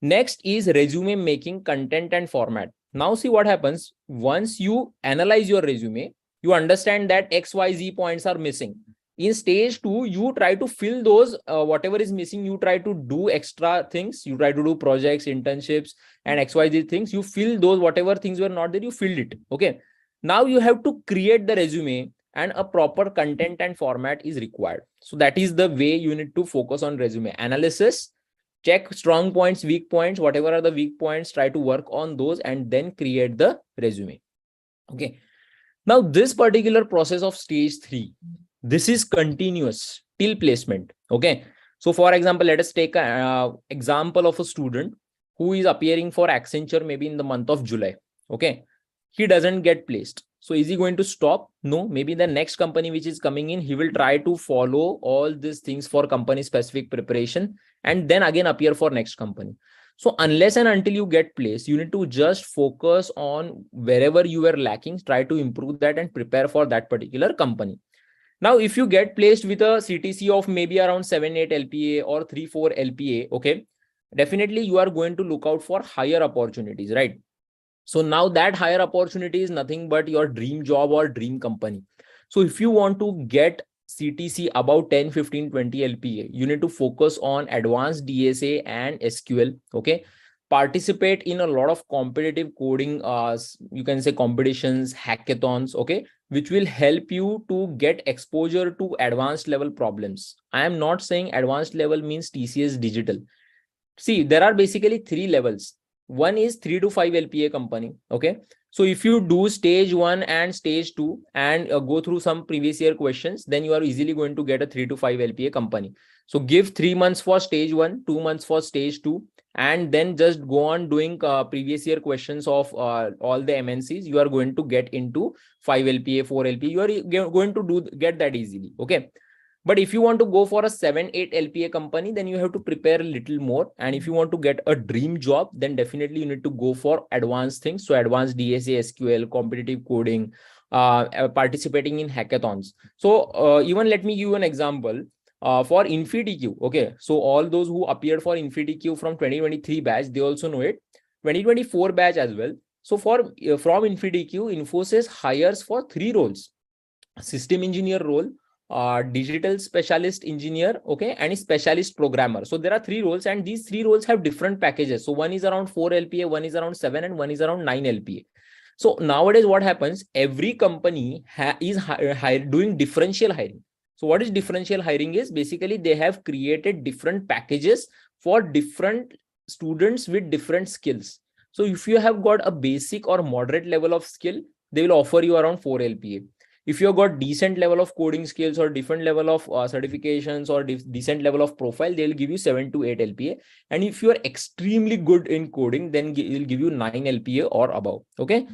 Next is resume making, content and format. Now see what happens. Once you analyze your resume, you understand that XYZ points are missing. In stage 2, you try to fill those, whatever is missing, you try to do extra things. You try to do projects, internships and XYZ things. You fill those, whatever things were not there, you filled it. Okay. Now you have to create the resume, and a proper content and format is required. So that is the way you need to focus on resume analysis. Check strong points, weak points, whatever are the weak points, try to work on those and then create the resume. Okay. Now this particular process of stage 3, this is continuous till placement. Okay. So for example, let us take an example of a student who is appearing for Accenture maybe in the month of July. Okay. He doesn't get placed. So is he going to stop? No, maybe the next company which is coming in, he will try to follow all these things for company specific preparation and then again appear for next company. So unless and until you get placed, you need to just focus on wherever you are lacking, try to improve that and prepare for that particular company. Now, if you get placed with a CTC of maybe around 7-8 LPA or 3-4 LPA, okay, definitely you are going to look out for higher opportunities, right? So now that higher opportunity is nothing but your dream job or dream company. So if you want to get CTC about 10, 15, 20 LPA, you need to focus on advanced DSA and SQL. Okay. Participate in a lot of competitive coding, you can say competitions, hackathons, okay, which will help you to get exposure to advanced level problems. I am not saying advanced level means TCS digital. See, there are basically 3 levels. One is 3 to 5 LPA company. Okay. So if you do stage 1 and stage 2 and go through some previous year questions, then you are easily going to get a 3 to 5 LPA company. So give 3 months for stage 1, 2 months for stage 2, and then just go on doing previous year questions of all the MNCs, you are going to get into 5 LPA, 4 LPA. You are going to get that easily. Okay. But if you want to go for a 7, 8 LPA company, then you have to prepare a little more. And if you want to get a dream job, then definitely you need to go for advanced things. So advanced DSA, SQL, competitive coding, participating in hackathons. So even let me give you an example. For InfyTQ, okay, so all those who appeared for InfyTQ from 2023 batch, they also know it. 2024 batch as well. So from InfyTQ, Infosys hires for 3 roles: system engineer role, digital specialist engineer, okay, and a specialist programmer. So there are 3 roles, and these 3 roles have different packages. So one is around 4 LPA, one is around 7, and one is around 9 LPA. So nowadays what happens, every company is doing differential hiring. So what is differential hiring is basically they have created different packages for different students with different skills. So if you have got a basic or moderate level of skill, they will offer you around 4 LPA. If you have got decent level of coding skills or different level of certifications or decent level of profile, they'll give you 7 to 8 LPA. And if you are extremely good in coding, then they'll give you 9 LPA or above. Okay.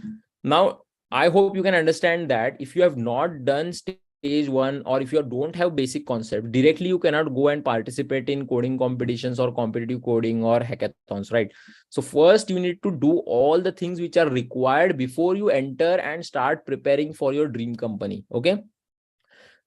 Now, I hope you can understand that if you have not done stage 1, or if you don't have basic concept, directly you cannot go and participate in coding competitions or competitive coding or hackathons, right? So first you need to do all the things which are required before you enter and start preparing for your dream company. Okay.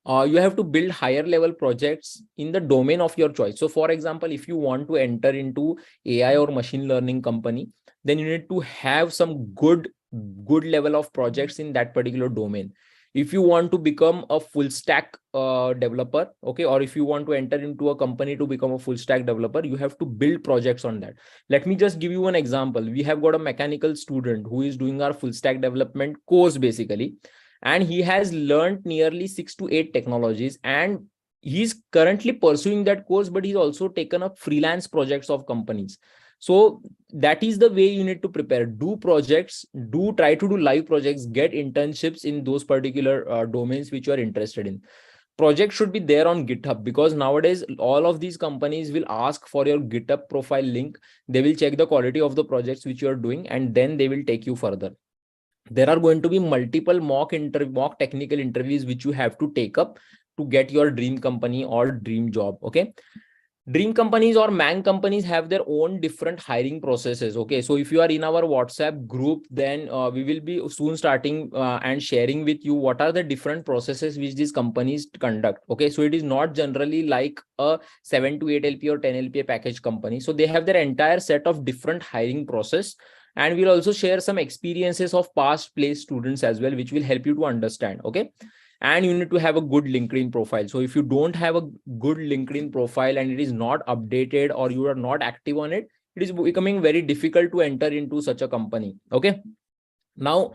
You have to build higher level projects in the domain of your choice. So for example, if you want to enter into AI or machine learning company, then you need to have some good level of projects in that particular domain. If you want to become a full stack developer, okay, or if you want to enter into a company to become a full stack developer, you have to build projects on that. Let me just give you an example. We have got a mechanical student who is doing our full stack development course basically, and he has learned nearly 6 to 8 technologies, and he's currently pursuing that course, but he's also taken up freelance projects of companies. So that is the way you need to prepare. Do projects, try to do live projects, get internships in those particular domains which you are interested in. Project should be there on GitHub, because nowadays all of these companies will ask for your GitHub profile link. They will check the quality of the projects which you are doing, and then they will take you further. There are going to be multiple mock technical interviews which you have to take up to get your dream company or dream job. Okay. Dream companies or man companies have their own different hiring processes. Okay. So if you are in our WhatsApp group, then we will be soon starting and sharing with you what are the different processes which these companies conduct. Okay. So it is not generally like a 7 to 8 LP or 10 LPA package company. So they have their entire set of different hiring process. And we'll also share some experiences of past placed students as well, which will help you to understand. Okay. And you need to have a good LinkedIn profile. So if you don't have a good LinkedIn profile and it is not updated, or you are not active on it, it is becoming very difficult to enter into such a company. Okay. Now,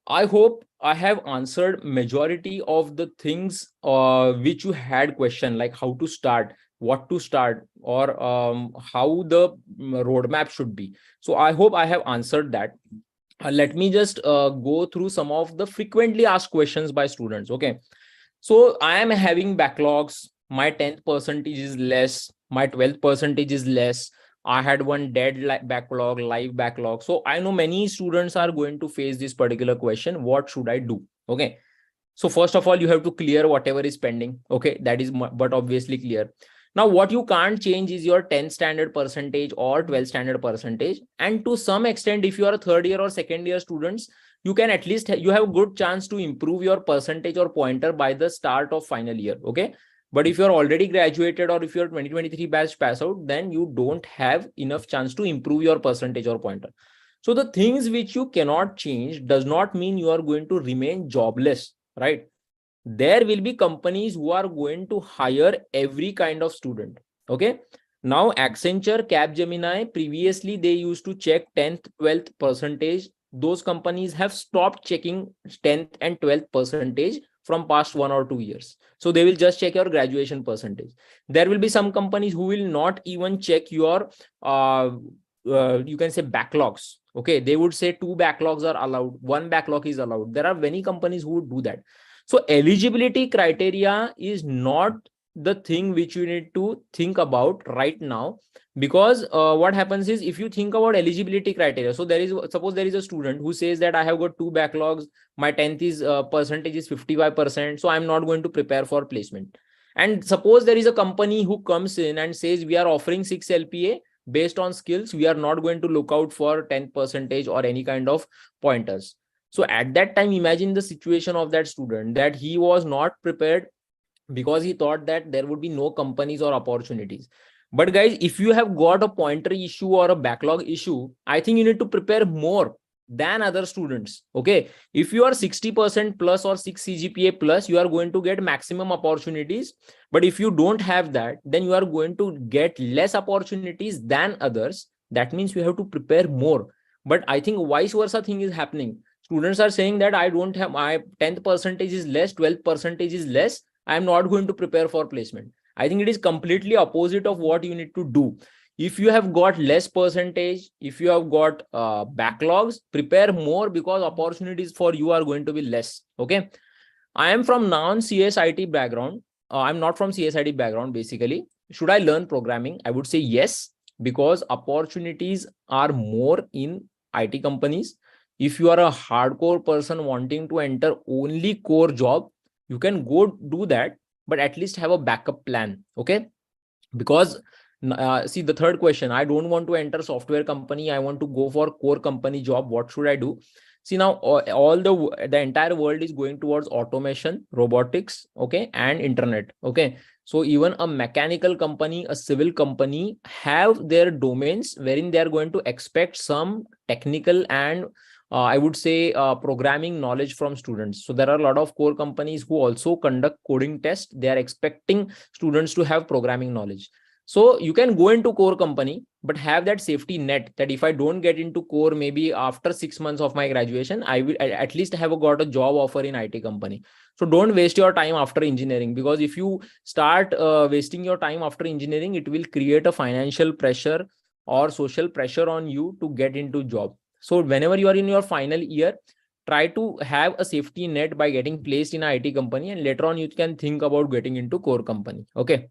I hope I have answered majority of the things which you had question, like how to start, what to start, or how the roadmap should be. So I hope I have answered that. Let me just go through some of the frequently asked questions by students. Okay. So I am having backlogs. My 10th percentage is less. My 12th percentage is less. I had one dead backlog, live backlog. So I know many students are going to face this particular question. What should I do? Okay. So first of all, you have to clear whatever is pending. Okay. That is, but obviously clear. Now, what you can't change is your 10th standard percentage or 12th standard percentage. And to some extent, if you are a third year or second year students, you can at least, you have a good chance to improve your percentage or pointer by the start of final year. Okay. But if you're already graduated, or if you're 2023 batch pass out, then you don't have enough chance to improve your percentage or pointer. So the things which you cannot change does not mean you are going to remain jobless, right? There will be companies who are going to hire every kind of student. Okay. Now Accenture, Capgemini, previously they used to check 10th, 12th percentage. Those companies have stopped checking 10th and 12th percentage from past 1 or 2 years. So they will just check your graduation percentage. There will be some companies who will not even check your, you can say backlogs. Okay. They would say 2 backlogs are allowed. 1 backlog is allowed. There are many companies who would do that. So eligibility criteria is not the thing which you need to think about right now. Because what happens is, if you think about eligibility criteria, so suppose there is a student who says that I have got 2 backlogs, my 10th is percentage is 55%, so I'm not going to prepare for placement. And suppose there is a company who comes in and says we are offering 6 LPA based on skills, we are not going to look out for 10% or any kind of pointers. So at that time, imagine the situation of that student, that he was not prepared because he thought that there would be no companies or opportunities. But guys, if you have got a pointer issue or a backlog issue, I think you need to prepare more than other students. Okay, if you are 60% plus or 6 CGPA plus, you are going to get maximum opportunities. But if you don't have that, then you are going to get less opportunities than others. That means you have to prepare more. But I think vice versa thing is happening. Students are saying that I don't have, my 10th percentage is less, 12th percentage is less, I am not going to prepare for placement. I think it is completely opposite of what you need to do. If you have got less percentage, if you have got backlogs, prepare more, because opportunities for you are going to be less. Okay. I am from non-CSIT background. I'm not from CSIT background, basically. Should I learn programming? I would say yes, because opportunities are more in IT companies. If you are a hardcore person wanting to enter only core job, you can go do that, but at least have a backup plan. Okay. Because see, the third question, I don't want to enter software company, I want to go for core company job, what should I do? See, now all the entire world is going towards automation, robotics, okay, and internet. Okay, so even a mechanical company, a civil company have their domains wherein they are going to expect some technical and I would say programming knowledge from students. So there are a lot of core companies who also conduct coding tests. They are expecting students to have programming knowledge. So you can go into core company, but have that safety net that if I don't get into core, maybe after 6 months of my graduation, I will at least have got a job offer in IT company. So don't waste your time after engineering, because if you start wasting your time after engineering, it will create a financial pressure or social pressure on you to get into job. So whenever you are in your final year, try to have a safety net by getting placed in an IT company, and later on you can think about getting into core company. Okay.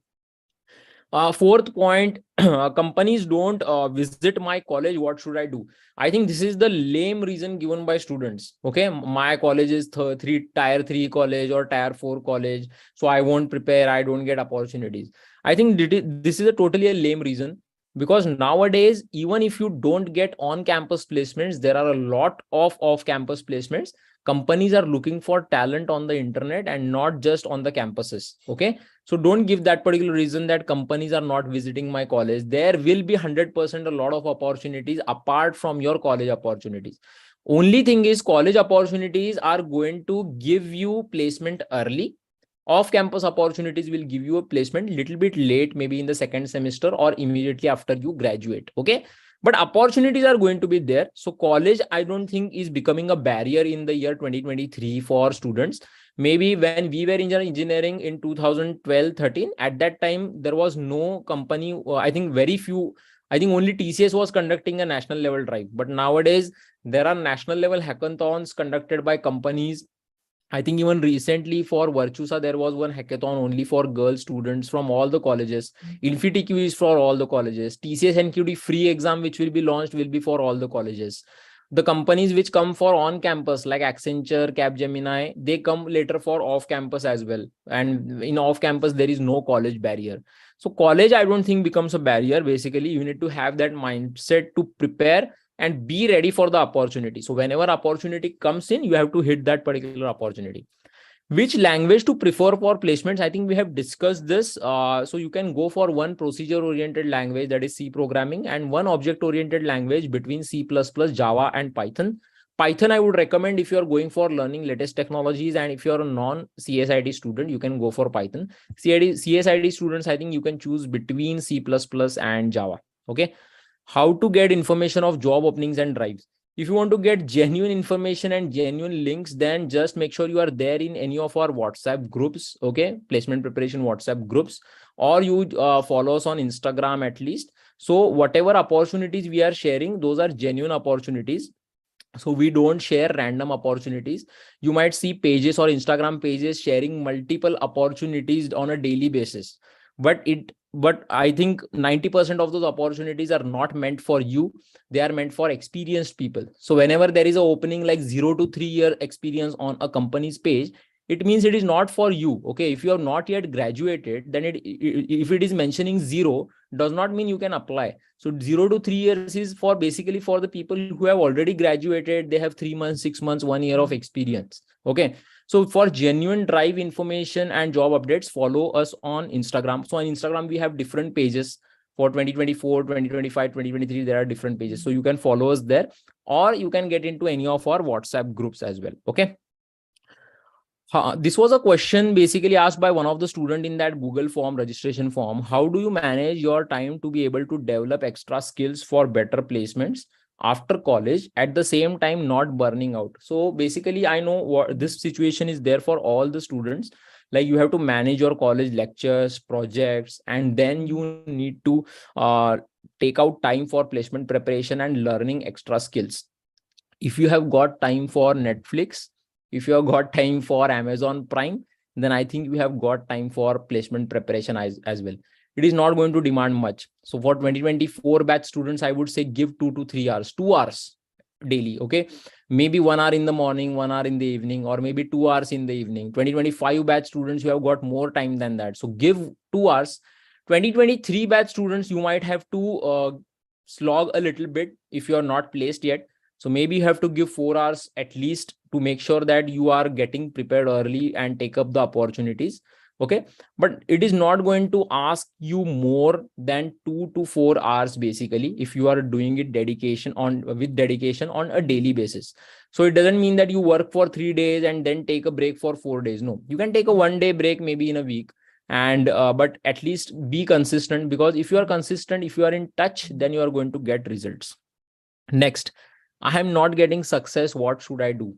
Fourth point, companies don't visit my college. What should I do? I think this is the lame reason given by students. Okay, my college is tier 3 college or tier 4 college, so I won't prepare. I don't get opportunities. I think this is a totally a lame reason, because nowadays, even if you don't get on-campus placements, there are a lot of off-campus placements. Companies are looking for talent on the internet and not just on the campuses. Okay, so don't give that particular reason that companies are not visiting my college. There will be 100% a lot of opportunities apart from your college opportunities. Only thing is, college opportunities are going to give you placement early. Off-campus opportunities will give you a placement little bit late, maybe in the second semester or immediately after you graduate. Okay, but opportunities are going to be there. So college, I don't think, is becoming a barrier in the year 2023 for students. Maybe when we were in engineering in 2012-13, at that time there was no company, I think very few, I think only TCS was conducting a national level drive. But nowadays there are national level hackathons conducted by companies. I think even recently for Virtusa, there was one hackathon only for girl students from all the colleges. InfyTQ is for all the colleges. TCS NQT free exam, which will be launched, will be for all the colleges. The companies which come for on-campus, like Accenture, Capgemini, they come later for off-campus as well. And in off-campus, there is no college barrier. So college, I don't think, becomes a barrier. Basically, you need to have that mindset to prepare and be ready for the opportunity. So whenever opportunity comes in, you have to hit that particular opportunity. Which language to prefer for placements? I think we have discussed this. So you can go for one procedure-oriented language, that is C programming, and one object-oriented language between C++, Java, and Python. Python, I would recommend if you're going for learning latest technologies, and if you're a non-CSIT student, you can go for Python. CSIT students, I think you can choose between C++ and Java. Okay. How to get information of job openings and drives? If you want to get genuine information and genuine links, then just make sure you are there in any of our WhatsApp groups. Okay, placement preparation WhatsApp groups, or you follow us on Instagram at least. So whatever opportunities we are sharing, those are genuine opportunities. So we don't share random opportunities. You might see pages or Instagram pages sharing multiple opportunities on a daily basis, but I think 90% of those opportunities are not meant for you. They are meant for experienced people. So whenever there is an opening like 0 to 3 year experience on a company's page, it means it is not for you. Okay, if you have not yet graduated, then if it is mentioning zero, does not mean you can apply. So 0 to 3 years is for basically for the people who have already graduated. They have 3 months, 6 months, 1 year of experience. Okay. So for genuine drive information and job updates, follow us on Instagram. So on Instagram, we have different pages for 2024, 2025, 2023. There are different pages. So you can follow us there, or you can get into any of our WhatsApp groups as well. Okay. This was a question basically asked by one of the student in that Google form, registration form. How do you manage your time to be able to develop extra skills for better placements after college, at the same time not burning out? So basically, I know what this situation is there for all the students. Like, you have to manage your college lectures, projects, and then you need to take out time for placement preparation and learning extra skills. If you have got time for Netflix, if you have got time for Amazon Prime, then I think you have got time for placement preparation as well. It is not going to demand much. So for 2024 batch students, I would say give 2 to 3 hours, 2 hours daily. Okay. Maybe 1 hour in the morning, 1 hour in the evening, or maybe 2 hours in the evening. 2025 batch students, you have got more time than that. So give 2 hours. 2023 batch students, you might have to slog a little bit if you are not placed yet. So maybe you have to give 4 hours at least to make sure that you are getting prepared early and take up the opportunities. Okay. But it is not going to ask you more than 2 to 4 hours, basically, if you are doing it with dedication on a daily basis. So it doesn't mean that you work for 3 days and then take a break for 4 days. No, you can take a 1 day break maybe in a week. And but at least be consistent, because if you are consistent, if you are in touch, then you are going to get results. Next, I am not getting success. What should I do?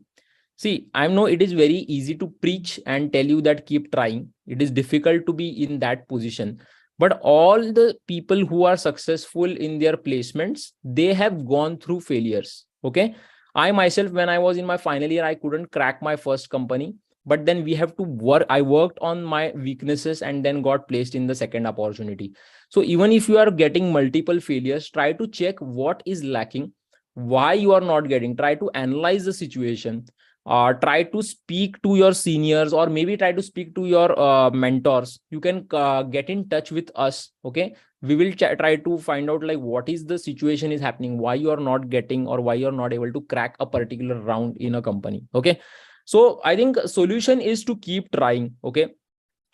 See, I know it is very easy to preach and tell you that keep trying. It is difficult to be in that position. But all the people who are successful in their placements, they have gone through failures. Okay. I myself, when I was in my final year, I couldn't crack my first company. But then we have to work. I worked on my weaknesses and then got placed in the second opportunity. So even if you are getting multiple failures, try to check what is lacking, why you are not getting. Try to analyze the situation. Try to speak to your seniors, or maybe try to speak to your mentors. You can get in touch with us. Okay. We will try to find out like what is the situation is happening, why you are not getting, or why you're not able to crack a particular round in a company. Okay. So I think solution is to keep trying. Okay.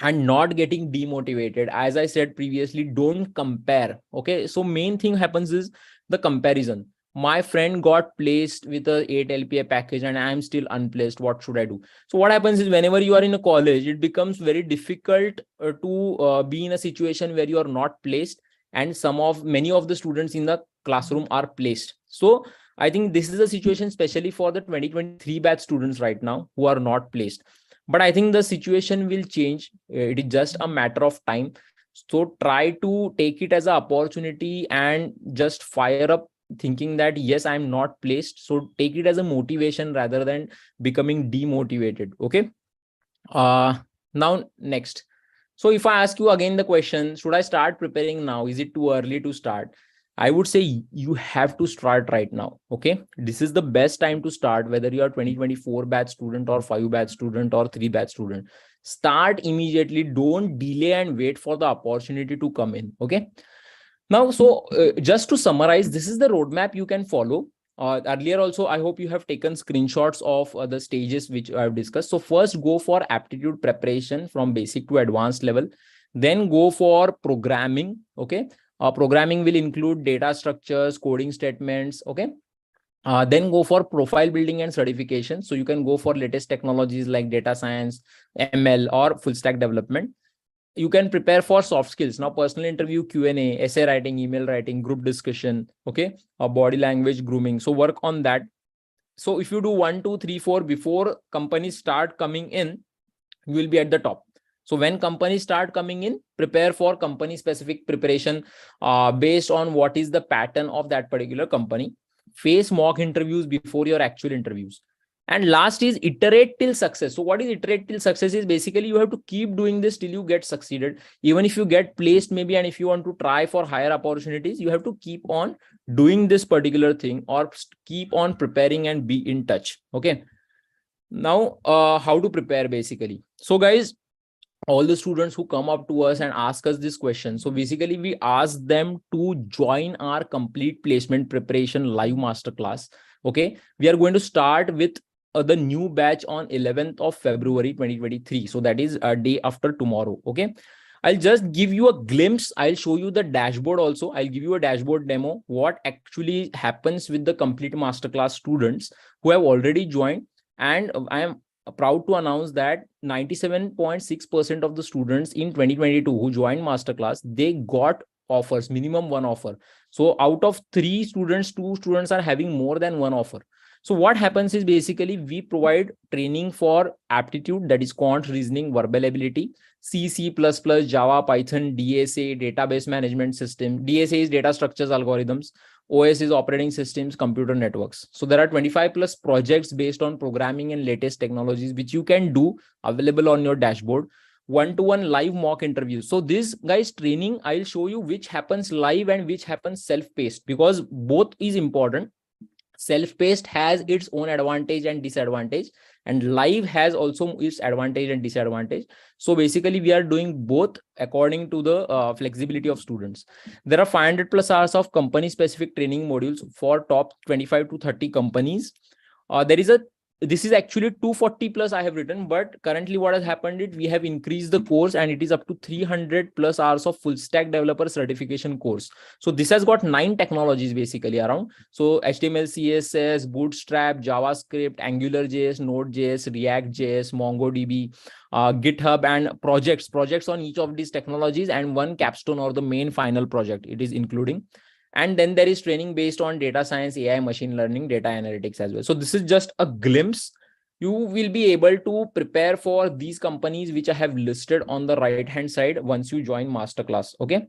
And not getting demotivated. As I said previously, don't compare. Okay. So main thing happens is the comparison. My friend got placed with a 8 LPA package and I'm still unplaced. What should I do? So what happens is, whenever you are in a college, it becomes very difficult to be in a situation where you are not placed, and many of the students in the classroom are placed. So I think this is a situation especially for the 2023 batch students right now who are not placed. But I think the situation will change. It is just a matter of time. So try to take it as an opportunity and just fire up, thinking that yes, I'm not placed. So take it as a motivation rather than becoming demotivated. Okay. Now next. So if I ask you again the question, should I start preparing now? Is it too early to start? I would say you have to start right now. Okay. This is the best time to start, whether you are 2024 batch student or 5 batch student or 3 batch student. Start immediately. Don't delay and wait for the opportunity to come in. Okay. Now, so just to summarize, this is the roadmap you can follow. Earlier also, I hope you have taken screenshots of the stages which I have discussed. So first, go for aptitude preparation from basic to advanced level. Then go for programming. Okay. Programming will include data structures, coding statements. Okay. Then go for profile building and certification. So you can go for latest technologies like data science, ML, or full stack development. You can prepare for soft skills. Now, personal interview, Q&A, essay writing, email writing, group discussion. Okay. Body language, grooming. So work on that. So if you do 1, 2, 3, 4 before companies start coming in, you will be at the top. So when companies start coming in, prepare for company specific preparation based on what is the pattern of that particular company. face mock interviews before your actual interviews. And last is iterate till success. So what is iterate till success is basically you have to keep doing this till you get succeeded. Even if you get placed maybe, and if you want to try for higher opportunities, you have to keep on doing this particular thing or keep on preparing and be in touch. Okay. Now, how to prepare basically. So guys, all the students who come up to us and ask us this question. So basically we ask them to join our complete placement preparation live masterclass. Okay. We are going to start with the new batch on 11th of February 2023. So that is a day after tomorrow. Okay. I'll just give you a glimpse. I'll show you the dashboard also. I'll give you a dashboard demo, what actually happens with the complete masterclass students who have already joined. And I am proud to announce that 97.6% of the students in 2022 who joined masterclass, they got offers, minimum one offer. So out of 3 students, 2 students are having more than one offer. So what happens is basically we provide training for aptitude, that is quant, reasoning, verbal ability, C, C++, Java, Python, DSA, database management system. DSA is data structures algorithms. OS is operating systems, computer networks. So there are 25 plus projects based on programming and latest technologies, which you can do, available on your dashboard. One-to-one live mock interviews. So this guys training, I'll show you which happens live and which happens self-paced, because both is important. Self-paced has its own advantage and disadvantage, and live has also its advantage and disadvantage. So basically we are doing both according to the flexibility of students. There are 500 plus hours of company specific training modules for top 25 to 30 companies. This is actually 240 plus I have written, but currently what has happened is we have increased the course and it is up to 300 plus hours of full stack developer certification course. So this has got 9 technologies basically around. So HTML, CSS, Bootstrap, JavaScript, AngularJS, Node.js, React.js, MongoDB, GitHub, and projects on each of these technologies, and one capstone or the main final project it is including. And then there is training based on data science, AI, machine learning, data analytics as well. So this is just a glimpse. You will be able to prepare for these companies which I have listed on the right hand side once you join masterclass. Okay.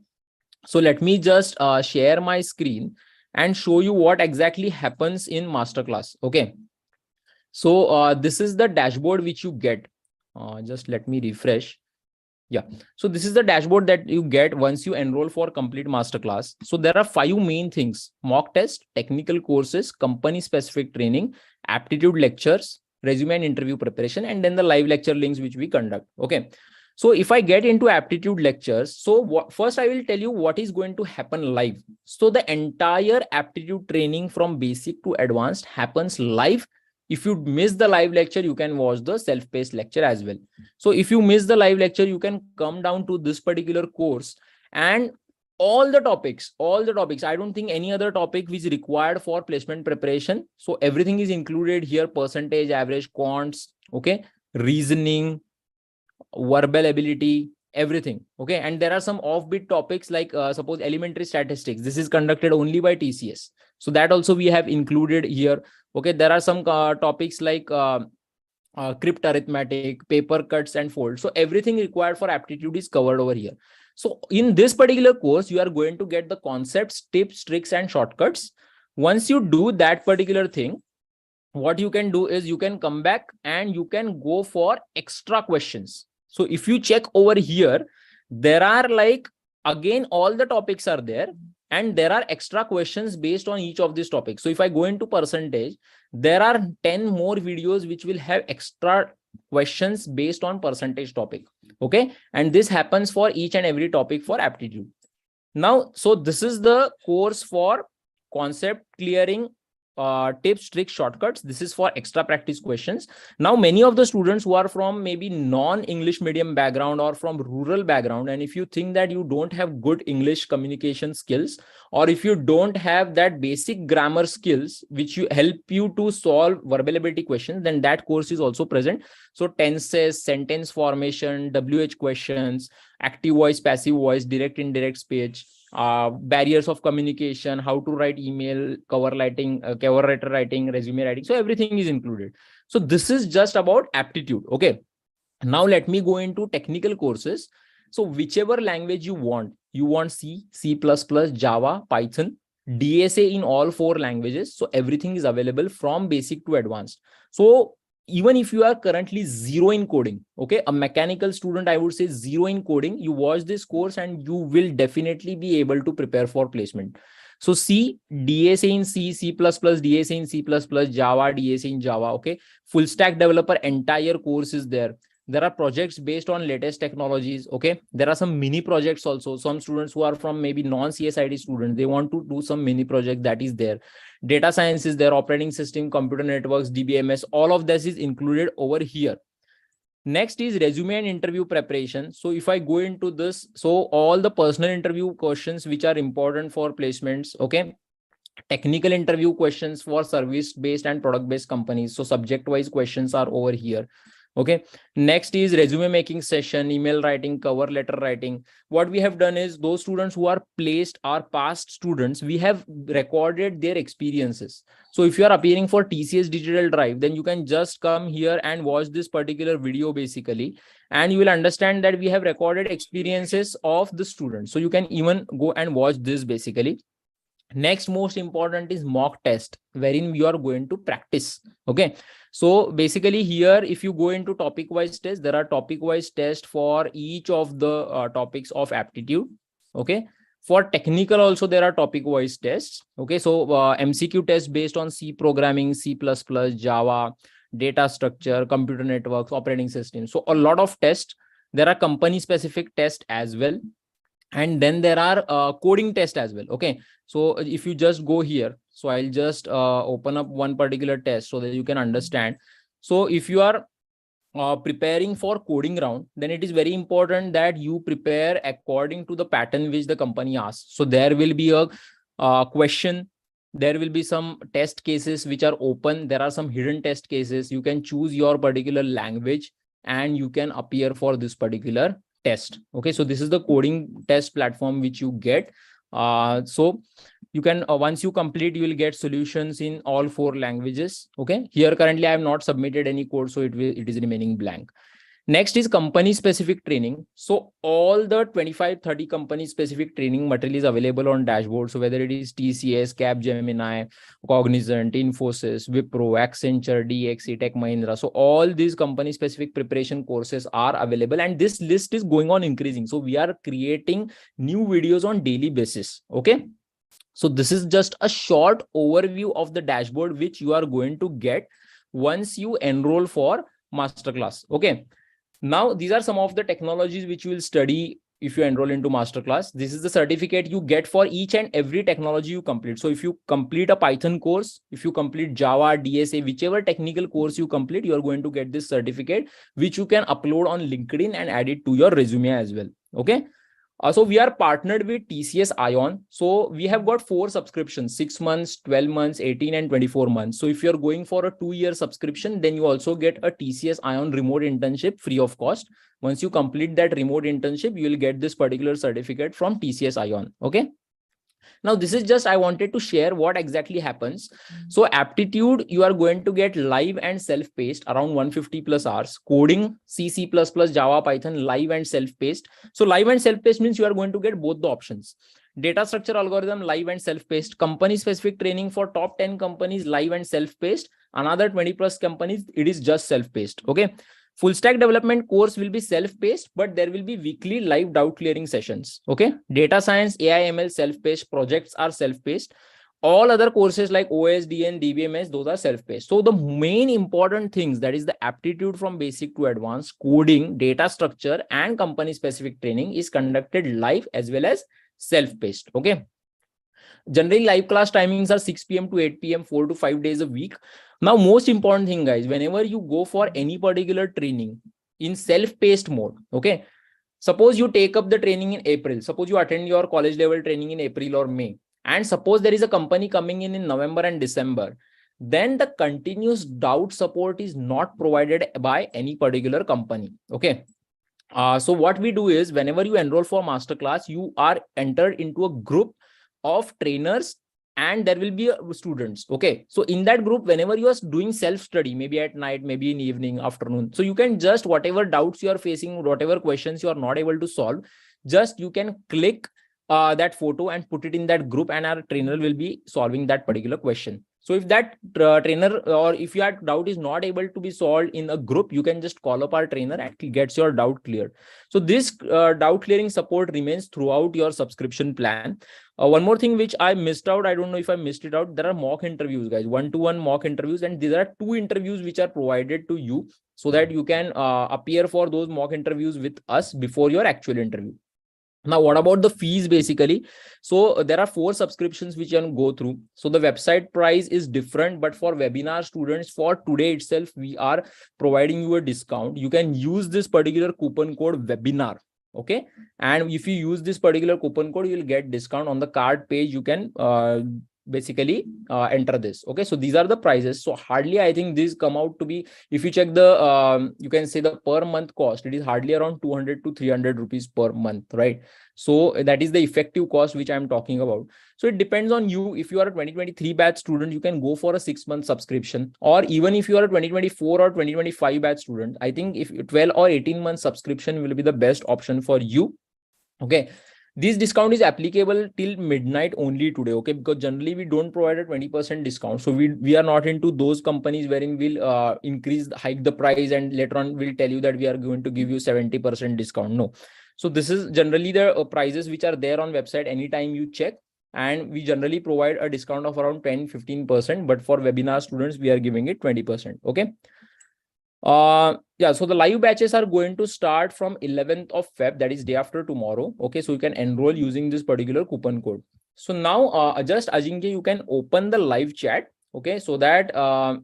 So let me just share my screen and show you what exactly happens in masterclass. Okay. So this is the dashboard which you get. Just let me refresh. Yeah. So this is the dashboard that you get once you enroll for complete masterclass. So there are 5 main things: mock test, technical courses, company specific training, aptitude lectures, resume and interview preparation, and then the live lecture links which we conduct. Okay. So if I get into aptitude lectures, so first I will tell you what is going to happen live. So the entire aptitude training from basic to advanced happens live. If you miss the live lecture, you can watch the self-paced lecture as well. So if you miss the live lecture, you can come down to this particular course, and all the topics, I don't think any other topic which is required for placement preparation. So everything is included here: percentage, average, quants, okay, reasoning, verbal ability, everything. Okay. And there are some offbeat topics like suppose elementary statistics. This is conducted only by TCS. So that also we have included here. Okay. There are some topics like crypt arithmetic, paper cuts and folds. So everything required for aptitude is covered over here. So in this particular course, you are going to get the concepts, tips, tricks, and shortcuts. Once you do that particular thing, what you can do is you can come back and you can go for extra questions. So if you check over here, there are like, again, all the topics are there, and there are extra questions based on each of these topics. So if I go into percentage, there are 10 more videos which will have extra questions based on percentage topic. Okay. And this happens for each and every topic for aptitude. Now, so this is the course for concept clearing, tips, tricks, shortcuts. This is for extra practice questions. Now, many of the students who are from maybe non-English medium background or from rural background, and if you think that you don't have good English communication skills, or if you don't have that basic grammar skills which you help you to solve verbal ability questions, then that course is also present. So tenses, sentence formation, WH questions, active voice, passive voice, direct, indirect speech, barriers of communication, how to write email, cover letter writing, resume writing. So everything is included. So this is just about aptitude. Okay. Now let me go into technical courses. So whichever language you want C, C++, Java, Python. DSA in all 4 languages. So everything is available from basic to advanced. So even if you are currently zero in coding, okay, a mechanical student, I would say zero in coding, you watch this course and you will definitely be able to prepare for placement. So C, DSA in C, C++, DSA in C++, Java, DSA in Java, okay. Full stack developer, entire course is there. There are projects based on latest technologies, okay. There are some mini projects also. Some students who are from maybe non-CSIT students, they want to do some mini project, that is there. Data science is there, operating system, computer networks, DBMS, all of this is included over here. Next is resume and interview preparation. So if I go into this, so all the personal interview questions which are important for placements, okay. Technical interview questions for service-based and product-based companies. So subject-wise questions are over here. Okay. Next is resume making session, email writing, cover letter writing. What we have done is those students who are placed are past students. We have recorded their experiences. So if you are appearing for TCS Digital Drive, then you can just come here and watch this particular video basically, and you will understand that we have recorded experiences of the students. So you can even go and watch this basically. Next most important is mock test, wherein you are going to practice. Okay. So basically here, if you go into topic wise test, there are topic wise tests for each of the topics of aptitude. Okay. For technical also, there are topic wise tests. Okay. So MCQ test based on C programming, C++, Java, data structure, computer networks, operating system. So a lot of tests. There are company specific tests as well. And then there are coding tests as well. Okay. So if you just go here, so I'll just open up one particular test so that you can understand. So if you are preparing for coding round, then it is very important that you prepare according to the pattern which the company asks. So there will be a question. There will be some test cases which are open. There are some hidden test cases. You can choose your particular language and you can appear for this particular test. Okay. So this is the coding test platform which you get. So you can, once you complete, you will get solutions in all 4 languages. Okay. Here currently I have not submitted any code, so it is remaining blank. Next is company specific training. So all the 25-30 company specific training material is available on dashboard. So whether it is TCS, Capgemini, Cognizant, Infosys, Wipro, Accenture, DXC, Tech Mahindra. So all these company specific preparation courses are available, and this list is going on increasing. So we are creating new videos on daily basis. Okay. So this is just a short overview of the dashboard which you are going to get once you enroll for Masterclass. Okay. Now, these are some of the technologies which you will study if you enroll into Masterclass. This is the certificate you get for each and every technology you complete. So if you complete a Python course, if you complete Java, DSA, whichever technical course you complete, you are going to get this certificate, which you can upload on LinkedIn and add it to your resume as well. Okay. So we are partnered with TCS Ion. So we have got 4 subscriptions, 6 months, 12 months, 18 and 24 months. So if you're going for a 2-year subscription, then you also get a TCS Ion remote internship free of cost. Once you complete that remote internship, you will get this particular certificate from TCS Ion. Okay. Now, this is just, I wanted to share what exactly happens. So Aptitude, you are going to get live and self-paced around 150 plus hours. Coding, C, C++, Java, Python, live and self-paced. So live and self-paced means you are going to get both the options. Data structure algorithm, live and self-paced. Company specific training for top 10 companies, live and self-paced. Another 20 plus companies, it is just self-paced. Okay. Full stack development course will be self-paced, but there will be weekly live doubt clearing sessions. Okay. Data science, AI, ML, self-paced. Projects are self-paced. All other courses like OSDN, DBMS, those are self-paced. So the main important things, that is the aptitude from basic to advanced, coding, data structure, and company specific training is conducted live as well as self-paced. Okay. Generally, live class timings are 6 p.m. to 8 p.m., 4 to 5 days a week. Now, most important thing, guys, whenever you go for any particular training in self-paced mode, okay, suppose you take up the training in April, suppose you attend your college level training in April or May, and suppose there is a company coming in November and December, then the continuous doubt support is not provided by any particular company. Okay. So what we do is, whenever you enroll for Masterclass, you are entered into a group of trainers and there will be students. Okay. So in that group, whenever you are doing self-study, maybe at night, maybe in evening, afternoon, so you can just, whatever doubts you are facing, whatever questions you are not able to solve, just you can click that photo and put it in that group, and our trainer will be solving that particular question. So if that trainer, or if your doubt is not able to be solved in a group, you can just call up our trainer and gets your doubt cleared. So this doubt clearing support remains throughout your subscription plan. One more thing which I missed out, I don't know if I missed it out, there are mock interviews, guys, one-to-one mock interviews, and these are 2 interviews which are provided to you so that you can appear for those mock interviews with us before your actual interview. Now, what about the fees basically? So there are 4 subscriptions which you can go through. So the website price is different, but for webinar students, for today itself, we are providing you a discount. You can use this particular coupon code webinar. Okay. And if you use this particular coupon code, you will get discount on the card page. You can basically enter this. Okay. So these are the prices. So hardly, I think these come out to be, if you check the, you can say the per month cost, it is hardly around 200 to 300 rupees per month, right? So that is the effective cost which I'm talking about. So it depends on you. If you are a 2023 batch student, you can go for a 6-month subscription, or even if you are a 2024 or 2025 batch student, I think if 12 or 18-month subscription will be the best option for you. Okay. This discount is applicable till midnight only today, okay? Because generally we don't provide a 20% discount. So we are not into those companies wherein we'll hike the price and later on we'll tell you that we are going to give you 70% discount. No. So this is generally the prices which are there on website anytime you check. And we generally provide a discount of around 10-15%, but for webinar students, we are giving it 20%. Okay. Yeah, so the live batches are going to start from 11th of Feb, that is day after tomorrow. Okay, so you can enroll using this particular coupon code. So now just Ajinkya, you can open the live chat. Okay, so that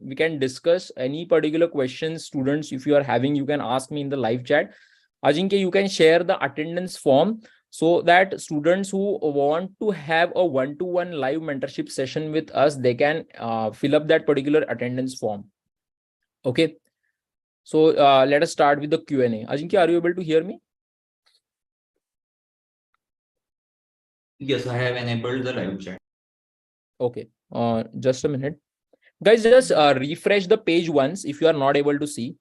we can discuss any particular questions. Students, if you are having, you can ask me in the live chat. Ajinkya, you can share the attendance form so that students who want to have a one-to-one live mentorship session with us, they can fill up that particular attendance form. Okay. So let us start with the Q&A. Ajinkya, are you able to hear me? Yes, I have enabled the live chat. Okay. Just a minute. Guys, just refresh the page once if you are not able to see.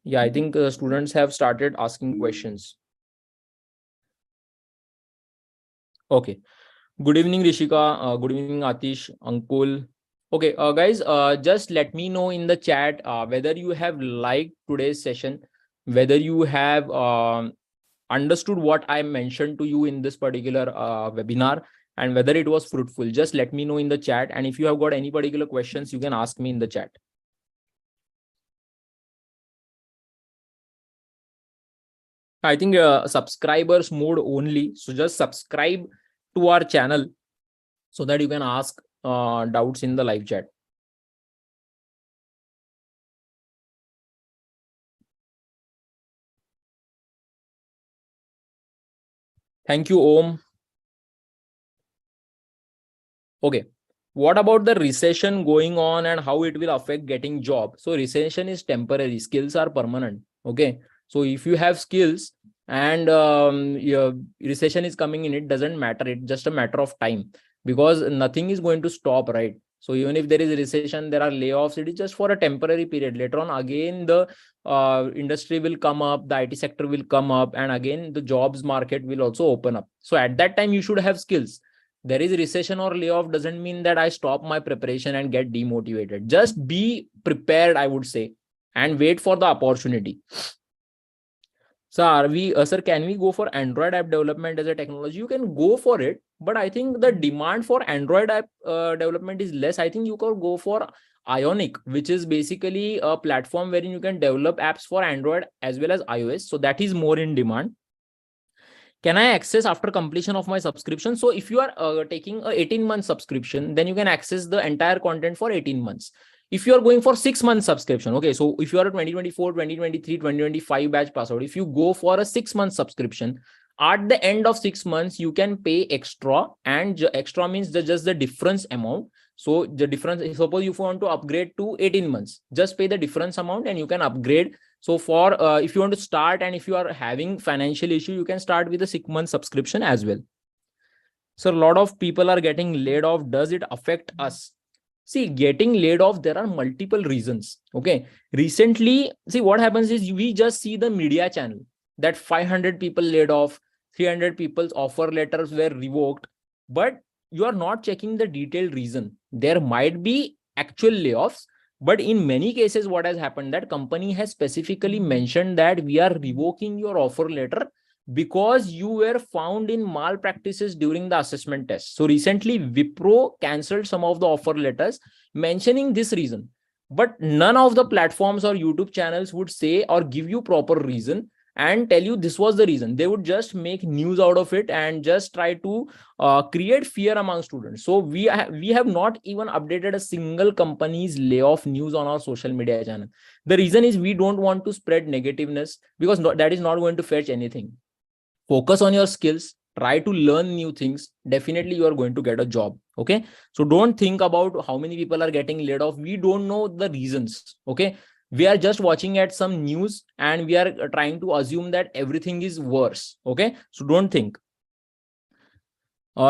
Yeah, I think students have started asking questions. Okay. Good evening, Rishika. Good evening, Atish, Ankul. Okay, guys, just let me know in the chat whether you have liked today's session, whether you have understood what I mentioned to you in this particular webinar, and whether it was fruitful. Just let me know in the chat. And if you have got any particular questions, you can ask me in the chat. I think subscribers mode only. So just subscribe to our channel so that you can ask doubts in the live chat. Thank you, Om. Okay. What about the recession going on and how it will affect getting job? So recession is temporary, skills are permanent. Okay. So if you have skills and your recession is coming in, it doesn't matter. It's just a matter of time because nothing is going to stop, right? So even if there is a recession, there are layoffs, it is just for a temporary period. Later on, again, the industry will come up, the IT sector will come up, and again, the jobs market will also open up. So at that time, you should have skills. There is a recession or layoff doesn't mean that I stop my preparation and get demotivated. Just be prepared, I would say, and wait for the opportunity. So sir, can we go for Android app development as a technology? You can go for it, but I think the demand for Android app development is less. I think you can go for Ionic, which is basically a platform wherein you can develop apps for Android as well as iOS. So that is more in demand. Can I access after completion of my subscription? So if you are taking a 18-month subscription, then you can access the entire content for 18 months. If you are going for 6-month subscription, okay, so if you are a 2024, 2023, 2025 batch pass out, if you go for a 6-month subscription, at the end of 6 months, you can pay extra, and extra means just the difference amount. So the difference, suppose you want to upgrade to 18 months, just pay the difference amount and you can upgrade. So for if you want to start and if you are having financial issue, you can start with a 6-month subscription as well. So a lot of people are getting laid off. Does it affect us? See, getting laid off, there are multiple reasons. Okay. Recently, see what happens is we just see the media channel that 500 people laid off, 300 people's offer letters were revoked, but you are not checking the detailed reason. There might be actual layoffs, but in many cases, what has happened, that company has specifically mentioned that we are revoking your offer letter because you were found in malpractices during the assessment test. So recently, Wipro cancelled some of the offer letters mentioning this reason. But none of the platforms or YouTube channels would say or give you proper reason and tell you this was the reason. They would just make news out of it and just try to create fear among students. So we have not even updated a single company's layoff news on our social media channel. The reason is we don't want to spread negativeness, because that is not going to fetch anything. Focus on your skills, try to learn new things. Definitely you are going to get a job. Okay, so don't think about how many people are getting laid off. We don't know the reasons. Okay, we are just watching at some news and we are trying to assume that everything is worse. Okay, so don't think.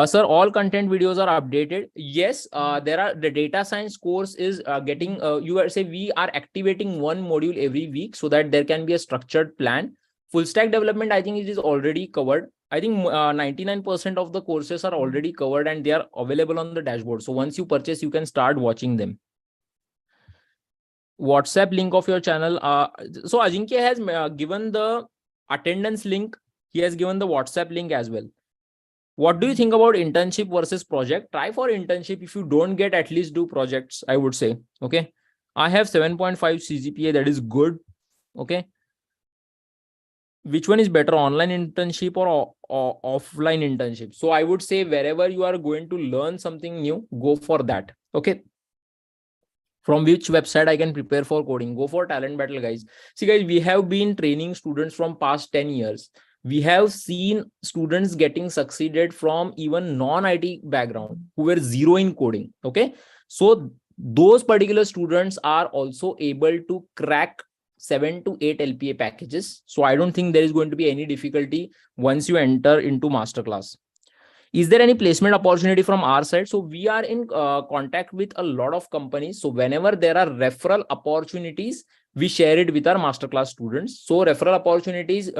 Sir, all content videos are updated. Yes, there are, the data science course is getting, you are say we are activating one module every week so that there can be a structured plan. Full stack development, I think it is already covered. I think 99% of the courses are already covered and they are available on the dashboard. So once you purchase, you can start watching them. WhatsApp link of your channel. So Ajinkya has given the attendance link. He has given the WhatsApp link as well. What do you think about internship versus project? Try for internship. If you don't get, at least do projects, I would say. Okay. I have 7.5 CGPA. That is good. Okay. Which one is better, online internship or offline internship? So I would say wherever you are going to learn something new, go for that. Okay. From which website I can prepare for coding? Go for Talent Battle, guys. See, guys, we have been training students from past 10 years. We have seen students getting succeeded from even non-IT background who were zero in coding. Okay. So those particular students are also able to crack 7 to 8 LPA packages. So I don't think there is going to be any difficulty once you enter into Masterclass. Is there any placement opportunity from our side? So we are in contact with a lot of companies. So whenever there are referral opportunities, we share it with our Masterclass students. So referral opportunities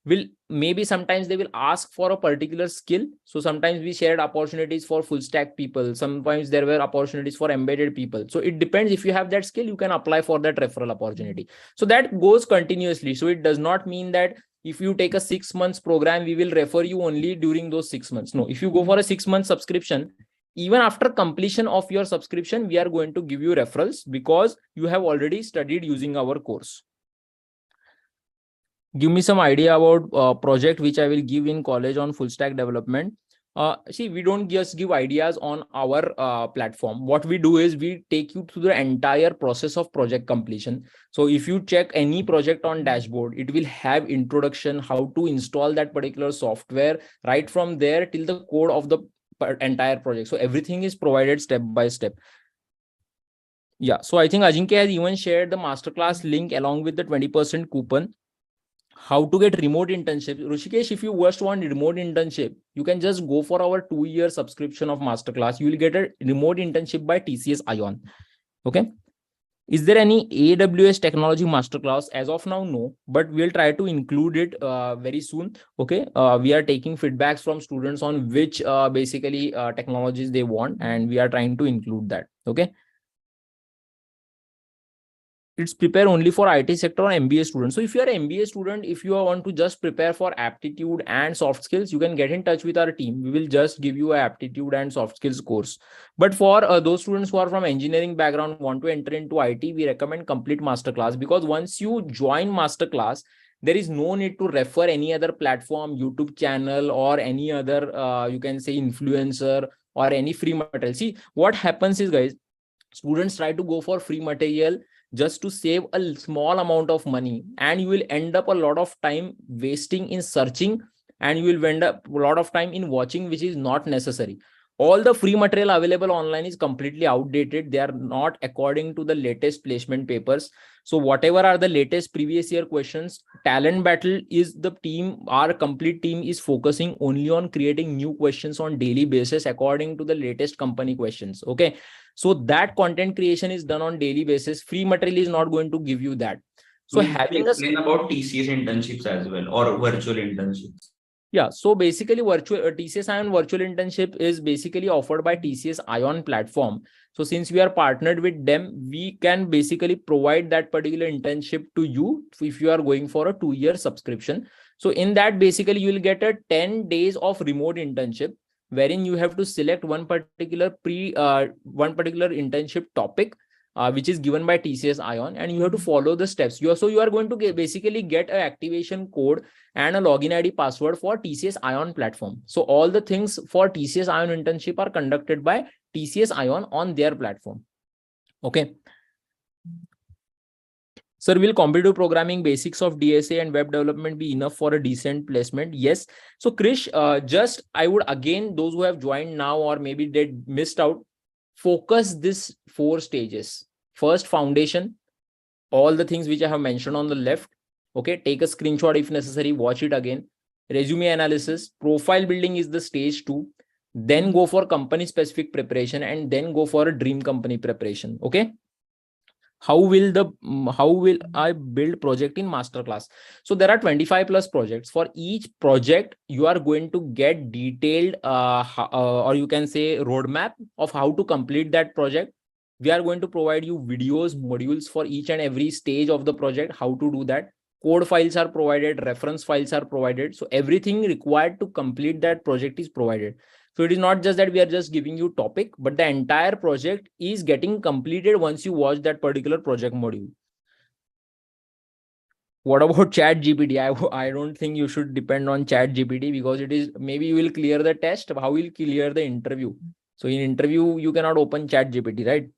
will, maybe sometimes they will ask for a particular skill. So sometimes we shared opportunities for full stack people. Sometimes there were opportunities for embedded people. So it depends. If you have that skill, you can apply for that referral opportunity. So that goes continuously. So it does not mean that if you take a 6 months program, we will refer you only during those 6 months. No, if you go for a 6 month subscription, even after completion of your subscription, we are going to give you referrals because you have already studied using our course. Give me some idea about project which I will give in college on full stack development. See, we don't just give ideas on our platform. What we do is we take you through the entire process of project completion. So if you check any project on dashboard, it will have introduction, how to install that particular software, right from there till the code of the entire project. So everything is provided step by step. Yeah, so I think Ajinkya has even shared the masterclass link along with the 20% coupon. How to get remote internship? Rushikesh, if you just want remote internship, you can just go for our 2-year subscription of Masterclass. You will get a remote internship by TCS Ion. Okay. Is there any AWS technology masterclass? As of now, no, but we'll try to include it very soon. Okay. We are taking feedbacks from students on which basically technologies they want, and we are trying to include that. Okay. It's prepare only for IT sector or MBA students. So if you are an MBA student, if you want to just prepare for aptitude and soft skills, you can get in touch with our team. We will just give you an aptitude and soft skills course. But for those students who are from engineering background, want to enter into IT, we recommend complete masterclass, because once you join masterclass, there is no need to refer any other platform, YouTube channel, or any other, you can say influencer or any free material. See, what happens is, guys, students try to go for free material just to save a small amount of money, and you will end up a lot of time wasting in searching, and you will end up a lot of time in watching, which is not necessary. All the free material available online is completely outdated. They are not according to the latest placement papers. So whatever are the latest previous year questions, Talent Battle is the team, our complete team is focusing only on creating new questions on daily basis according to the latest company questions. Okay. So that content creation is done on daily basis. Free material is not going to give you that. So Will you having a explain about TCS internships as well, or virtual internships? Yeah, so basically TCS Ion virtual internship is basically offered by TCS Ion platform. So since we are partnered with them, we can basically provide that particular internship to you if you are going for a 2-year subscription. So in that, basically you will get a 10 days of remote internship, wherein you have to select one particular internship topic, which is given by TCS Ion, and you have to follow the steps. You are going to basically get an activation code and a login ID password for TCS Ion platform. So all the things for TCS Ion internship are conducted by TCS Ion on their platform. Okay. Sir, will competitive programming, basics of DSA and web development be enough for a decent placement? Yes. So Krish, just I would again, those who have joined now or maybe they missed out, focus this 4 stages. First, foundation, all the things which I have mentioned on the left. Okay, take a screenshot if necessary, watch it again. Resume analysis, profile building is the stage 2. Then go for company specific preparation, and then go for a dream company preparation. Okay. How will I build project in Masterclass? So there are 25 plus projects. For each project, you are going to get detailed or you can say roadmap of how to complete that project. We are going to provide you videos, modules for each and every stage of the project, how to do that. Code files are provided, reference files are provided. So everything required to complete that project is provided. So it is not just that we are just giving you topic, but the entire project is getting completed once you watch that particular project module. What about Chat GPT? I don't think you should depend on Chat GPT, because it is, maybe you will clear the test. How will you clear the interview? So in interview, you cannot open Chat GPT, right?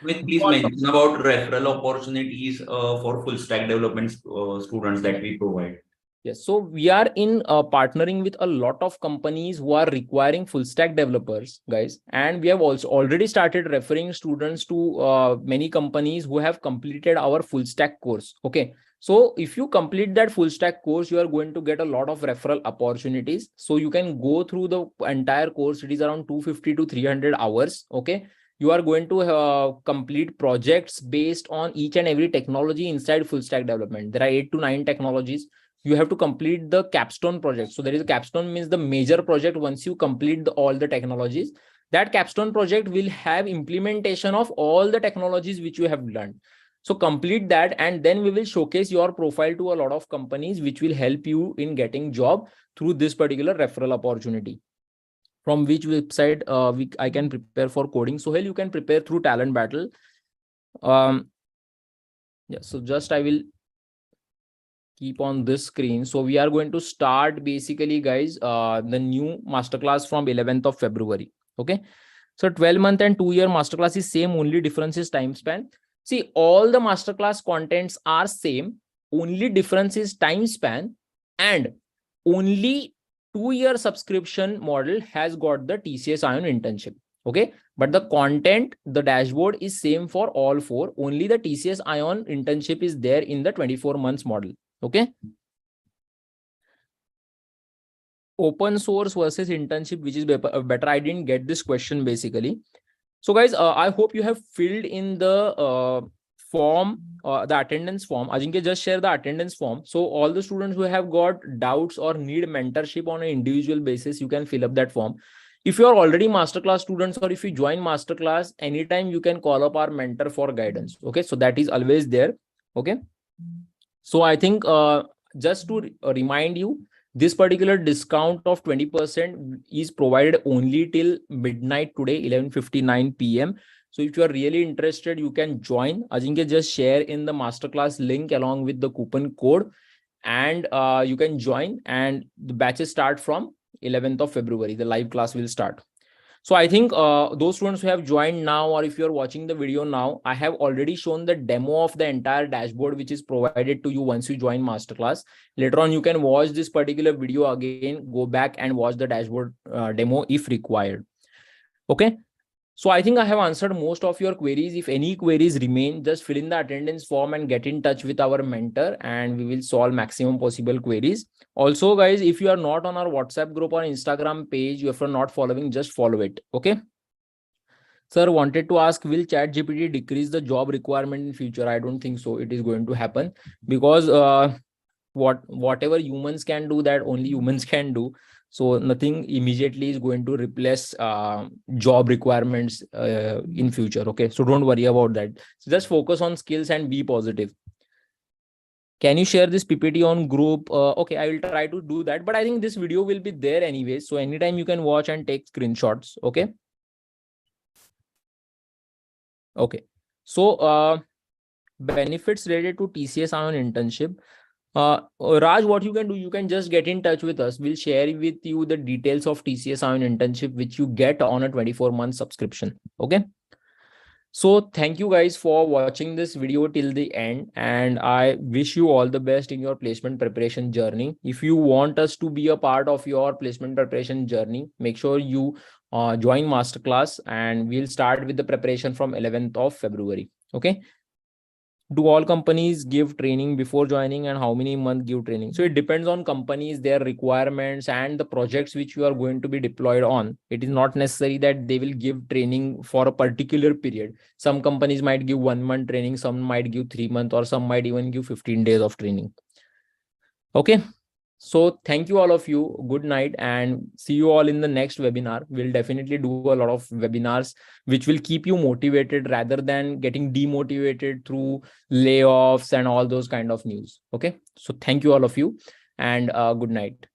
Please mention about referral opportunities for full stack development students that we provide. Yes, so we are in partnering with a lot of companies who are requiring full stack developers, guys. And we have also already started referring students to many companies who have completed our full stack course. Okay. So if you complete that full stack course, you are going to get a lot of referral opportunities. So you can go through the entire course. It is around 250 to 300 hours. Okay. You are going to complete projects based on each and every technology inside full stack development. There are 8 to 9 technologies. You have to complete the capstone project. So there is a capstone, means the major project. Once you complete all the technologies, that capstone project will have implementation of all the technologies which you have learned. So complete that, and then we will showcase your profile to a lot of companies, which will help you in getting job through this particular referral opportunity. From which website I can prepare for coding? So you can prepare through Talent Battle. Yeah, so just I will keep on this screen. So we are going to start basically, guys, the new masterclass from 11th of February. Okay. So 12-month and 2-year masterclass is same, only difference is time span. See, all the masterclass contents are same, only difference is time span, and only 2-year subscription model has got the TCS Ion internship. Okay. But the content, the dashboard is same for all 4. Only the TCS Ion internship is there in the 24 months model. Okay. Open source versus internship, which is better? I didn't get this question basically. So guys, I hope you have filled in the form, the attendance form. Ajinkya, just share the attendance form. So all the students who have got doubts or need mentorship on an individual basis, you can fill up that form. If you are already masterclass students, or if you join masterclass, anytime you can call up our mentor for guidance. Okay. So that is always there. Okay. So I think just to remind you, this particular discount of 20% is provided only till midnight today, 11:59 p.m. So if you are really interested, you can join. Ajinkya, just share in the masterclass link along with the coupon code, and you can join. And the batches start from 11th of February. The live class will start. So I think those students who have joined now, or if you're watching the video now, I have already shown the demo of the entire dashboard, which is provided to you once you join masterclass. Later on, you can watch this particular video again, go back and watch the dashboard demo if required. Okay. So I think I have answered most of your queries. If any queries remain, just fill in the attendance form and get in touch with our mentor, and we will solve maximum possible queries. Also, guys, if you are not on our WhatsApp group or Instagram page, if you're not following, just follow it. Okay. Sir, wanted to ask, will ChatGPT decrease the job requirement in future? I don't think so. It is going to happen, because whatever humans can do, that only humans can do. So nothing immediately is going to replace job requirements in future. Okay, so don't worry about that. So just focus on skills and be positive. Can you share this PPT on group? Okay, I will try to do that, but I think this video will be there anyways. So anytime you can watch and take screenshots. Okay. Okay. So benefits related to TCS on internship. Raj, what you can do, you can just get in touch with us. We'll share with you the details of TCS on internship, which you get on a 24-month subscription. Okay. So thank you guys for watching this video till the end, and I wish you all the best in your placement preparation journey. If you want us to be a part of your placement preparation journey, make sure you join Masterclass, and we'll start with the preparation from 11th of February. Okay. Do all companies give training before joining, and how many months give training? So it depends on companies, their requirements, and the projects which you are going to be deployed on. It is not necessary that they will give training for a particular period. Some companies might give 1 month training, some might give 3 months, or some might even give 15 days of training. Okay. So thank you all of you. Good night, and see you all in the next webinar. We'll definitely do a lot of webinars which will keep you motivated rather than getting demotivated through layoffs and all those kind of news. Okay. So thank you all of you, and good night.